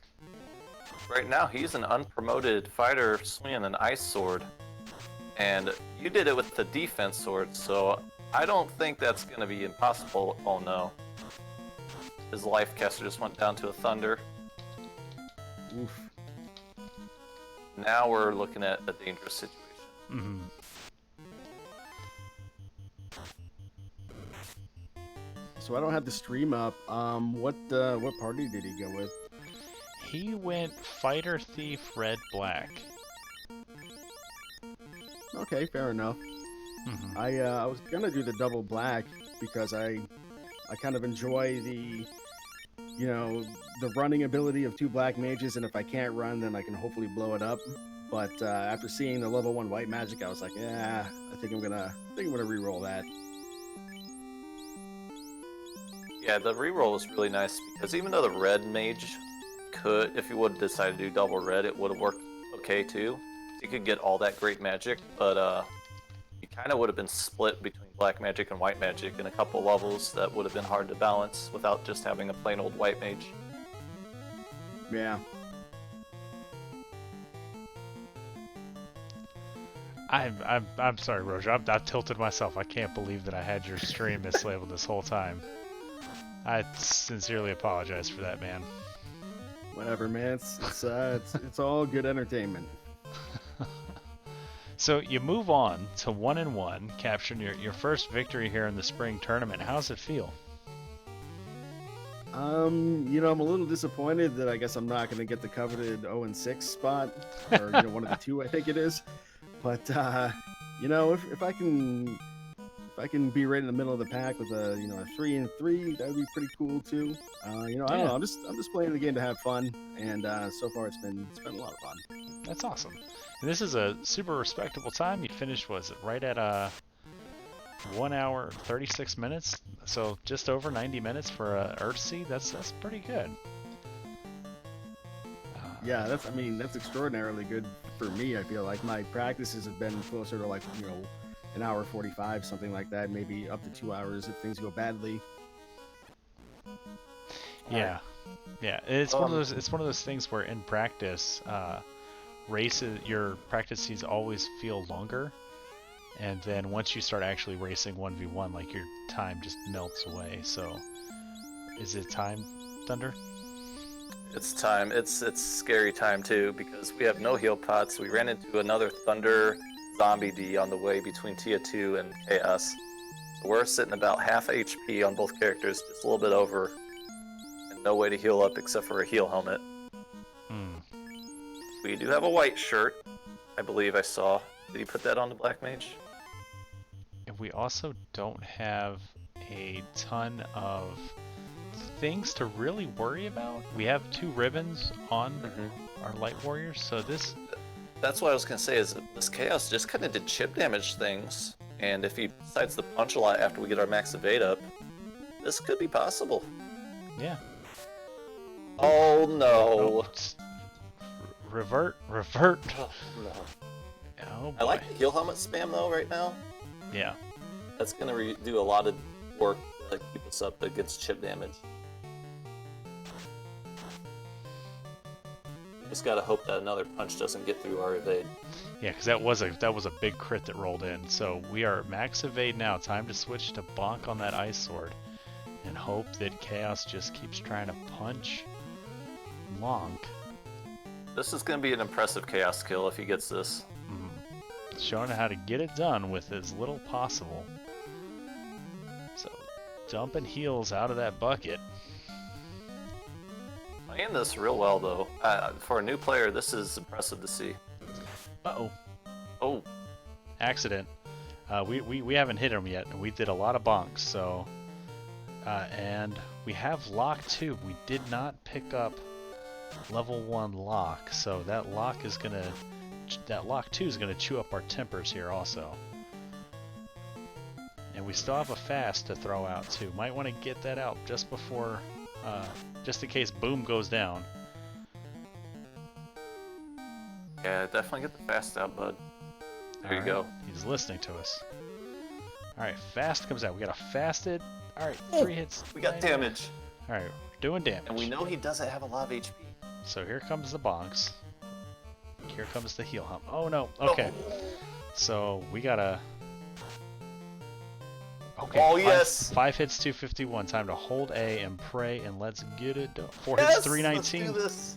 Right now, he's an unpromoted fighter swinging an ice sword, and you did it with the defense sword, so I don't think that's going to be impossible. Oh no. His life caster just went down to a thunder. Oof. Now we're looking at a dangerous situation. Mm-hmm. So I don't have the stream up. What party did he go with? He went Fighter, Thief, Red, Black. Okay, fair enough. Mm-hmm. I was gonna do the double black because I kind of enjoy the running ability of two black mages, and if I can't run, then I can hopefully blow it up. But after seeing the level 1 white magic, I was like, yeah, I think I'm gonna re-roll that. Yeah, the reroll was really nice because even though the red mage could, if you would have decided to do double red, it would have worked okay too. You could get all that great magic, but you kind of would have been split between black magic and white magic in a couple levels that would have been hard to balance without just having a plain old white mage. Yeah. I'm sorry, Roger. I've tilted myself. I can't believe that I had your stream mislabeled this whole time. I sincerely apologize for that, man. Whatever, man. It's all good entertainment. So you move on to 1-1, capturing your first victory here in the spring tournament. How's it feel? I'm a little disappointed that I guess I'm not going to get the coveted 0-6 spot, or one of the two, I think it is. But if I can be right in the middle of the pack with a 3-3, that would be pretty cool too. I don't know. I'm just playing the game to have fun, and so far it's been a lot of fun. That's awesome. And this is a super respectable time. You finished, was it right at 1 hour 36 minutes? So just over 90 minutes for a Earthsea. That's pretty good. Yeah, that's extraordinarily good for me. I feel like my practices have been closer to like an hour 45, something like that, maybe up to 2 hours if things go badly. Yeah, yeah. It's one of those things where in practice, races, your practices always feel longer, and then once you start actually racing 1v1, like your time just melts away. So, is it time, Thunder? It's time. It's scary time too because we have no heal pots. We ran into another Thunder Zombie D on the way between Tia 2 and Chaos. So we're sitting about half HP on both characters, just a little bit over, and no way to heal up except for a heal helmet. We do have a white shirt, I believe I saw. Did you put that on the Black Mage? And we also don't have a ton of things to really worry about. We have 2 ribbons on our light warriors, so this... That's what I was gonna say. Is this chaos just kind of did chip damage things, and if he decides to punch a lot after we get our max evade up, this could be possible. Yeah. Oh no! Revert. Oh, no. Oh boy. I like the heal helmet spam though right now. Yeah. That's gonna do a lot of work to keep us up against chip damage. Just gotta hope that another punch doesn't get through our evade. Yeah, because that was a big crit that rolled in. So we are max evade now. Time to switch to bonk on that ice sword, and hope that Chaos just keeps trying to punch Lonk. This is gonna be an impressive chaos kill if he gets this. Showing how to get it done with as little possible. So dumping heals out of that bucket. Playing this real well though. For a new player, this is impressive to see. Uh-oh. Oh. Accident. We haven't hit him yet. We did a lot of bonks, so... and we have lock 2. We did not pick up level 1 lock, so that lock 2 is gonna chew up our tempers here also. And we still have a fast to throw out too. Might want to get that out just before, just in case boom goes down. Yeah, definitely get the fast out, bud. There you go. He's listening to us. Alright, fast comes out. We got a fasted. Alright, 3 hits. We got damage. Alright, we're doing damage. And we know he doesn't have a lot of HP. So here comes the bonks. Here comes the heal hump. Oh no, okay. So we gotta... Okay, oh yes! 5 hits, 251. Time to hold A and pray, and let's get it done. 4 hits, 319. Let's do this.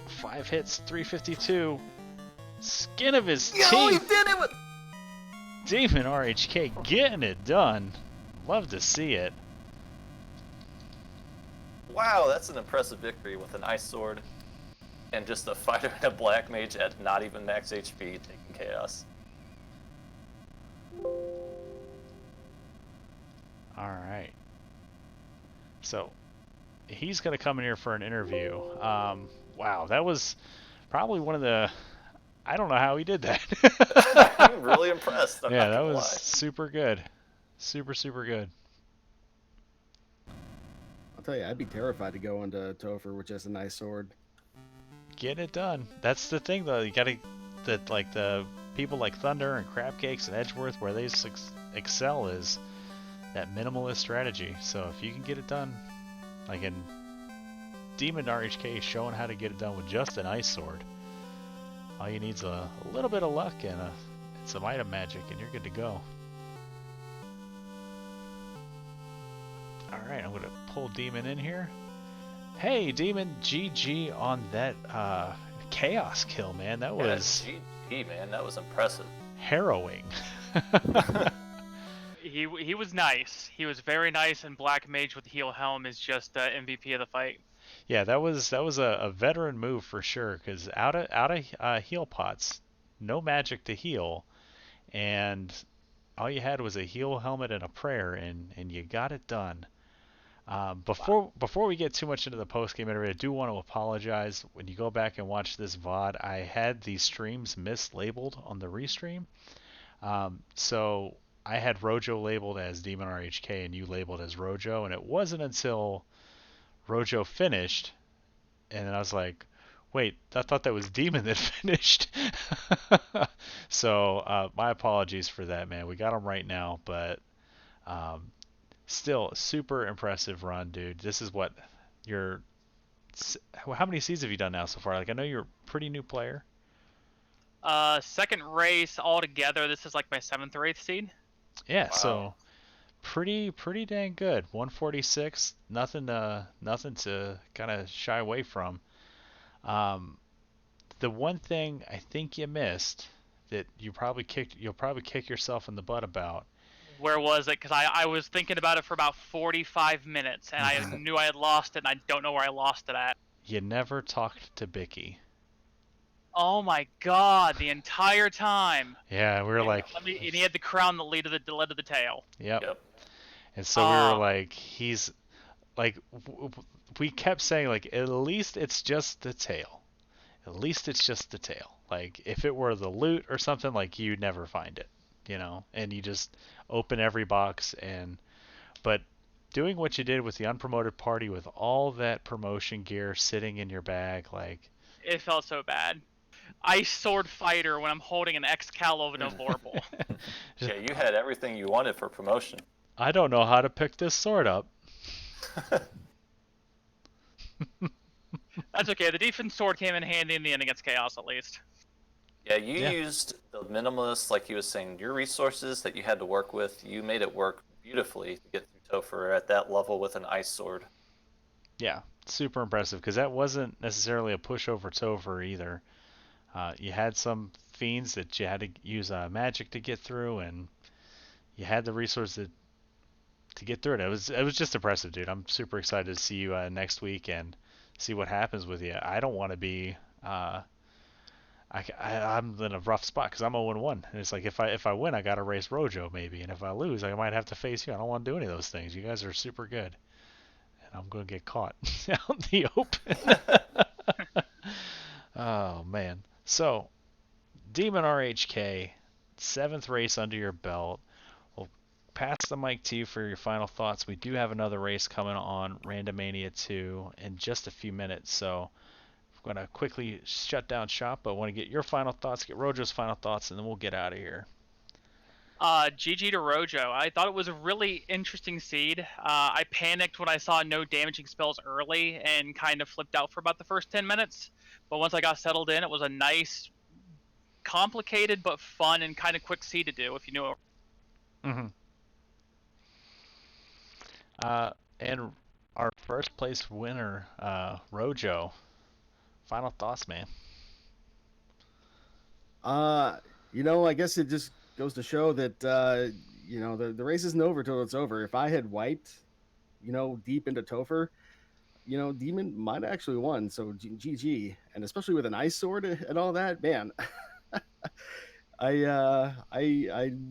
5 hits, 352. Skin of his teeth. Yo, he did it with... DemonRHK getting it done. Love to see it. Wow, that's an impressive victory with an ice sword and just a fighter and a black mage at not even max HP taking chaos. Alright. So, he's going to come in here for an interview. Wow, that was probably one of the... I don't know how he did that. I'm really impressed. I'm yeah, not that gonna was lie. super good. Super, super good. I'll tell you, I'd be terrified to go into Topher with just a nice sword. Getting it done. That's the thing, though. You gotta... like, the people like Thunder and Crabcakes and Edgeworth, where they excel is that minimalist strategy. So if you can get it done, like in DemonRHK is showing how to get it done with just an ice sword. All you need is a little bit of luck and some item magic, and you're good to go. Alright, I'm going to pull Demon in here. Hey, Demon, GG on that chaos kill, man. That was... GG, man. That was impressive. harrowing. He was nice. He was very nice, and Black Mage with Heal Helm is just MVP of the fight. Yeah, that was a veteran move for sure. Because out of heal pots, no magic to heal, and all you had was a heal helmet and a prayer, and you got it done. Before we get too much into the post game interview, I do want to apologize. When you go back and watch this VOD, I had the streams mislabeled on the restream. So I had Rojo labeled as DemonRHK and you labeled as Rojo, and it wasn't until Rojo finished, and then I was like, wait, I thought that was Demon that finished. So my apologies for that, man. We got him right now, but still, super impressive run, dude. This is what your... How many seeds have you done now so far? Like, I know you're a pretty new player. Second race altogether. This is like my 7th or 8th seed. Yeah, Wow. so pretty dang good. 146, nothing to kind of shy away from. The one thing I think you missed that you'll probably kick yourself in the butt about. Where was it? Because I was thinking about it for about 45 minutes, and I knew I had lost it, and I don't know where I lost it at. You never talked to Bicky. Oh my god, the entire time. Yeah, we were like, And he had the crown that led to the tail. yep. Yep. And so we were Oh, like, he's like, we kept saying like, at least it's just the tail. At least it's just the tail. Like if it were the loot or something, like you'd never find it, and you just open every box but doing what you did with the unpromoted party with all that promotion gear sitting in your bag, like it felt so bad. Ice sword fighter when I'm holding an Excalibur Vorpal. Yeah, you had everything you wanted for promotion. I don't know how to pick this sword up. That's okay. The defense sword came in handy in the end against Chaos, at least. Yeah, you Yeah. used the minimalist, like he was saying, your resources that you had to work with, you made it work beautifully to get through Topher at that level with an ice sword. Yeah, super impressive because that wasn't necessarily a pushover Topher either. You had some fiends that you had to use magic to get through, and you had the resources to get through it. It was just impressive, dude. I'm super excited to see you next week and see what happens with you. I don't want to be I'm in a rough spot because I'm 0-1, and it's like if I win, I got to race Rojo maybe, and if I lose, I might have to face you. I don't want to do any of those things. You guys are super good, and I'm going to get caught out in the open. Oh man. So DemonRHK, 7th race under your belt. We'll pass the mic to you for your final thoughts. We do have another race coming on Randomania 2 in just a few minutes, so I'm going to quickly shut down shop, but I want to get your final thoughts, get Rojo's final thoughts, and then we'll get out of here. GG to Rojo. I thought it was a really interesting seed. I panicked when I saw no damaging spells early and kind of flipped out for about the first 10 minutes. But once I got settled in, it was a nice, complicated but fun and kind of quick seed to do if you knew it. Mm-hmm. And our first place winner, Rojo. Final thoughts, man. I guess it just goes to show that the race isn't over till it's over. If I had wiped, deep into Topher, Demon might have actually won. So GG, and especially with an ice sword and all that, man. I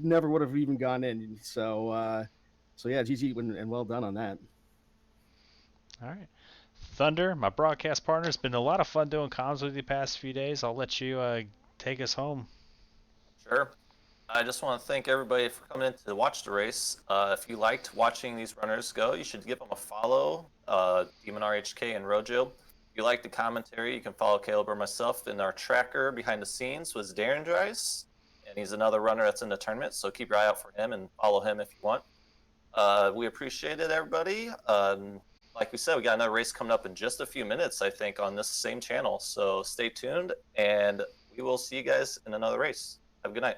never would have even gone in. So yeah, GG and well done on that. All right. Thunder, my broadcast partner, it's been a lot of fun doing comms with you the past few days. I'll let you take us home. Sure. I just want to thank everybody for coming in to watch the race. If you liked watching these runners go, you should give them a follow, DemonRHK and Rojo. If you like the commentary, you can follow Caleb or myself. And our tracker behind the scenes was DemonRHK, and he's another runner that's in the tournament, so keep your eye out for him and follow him if you want. We appreciate it, everybody. Like we said, we got another race coming up in just a few minutes, I think, on this same channel. So stay tuned, and we will see you guys in another race. Have a good night.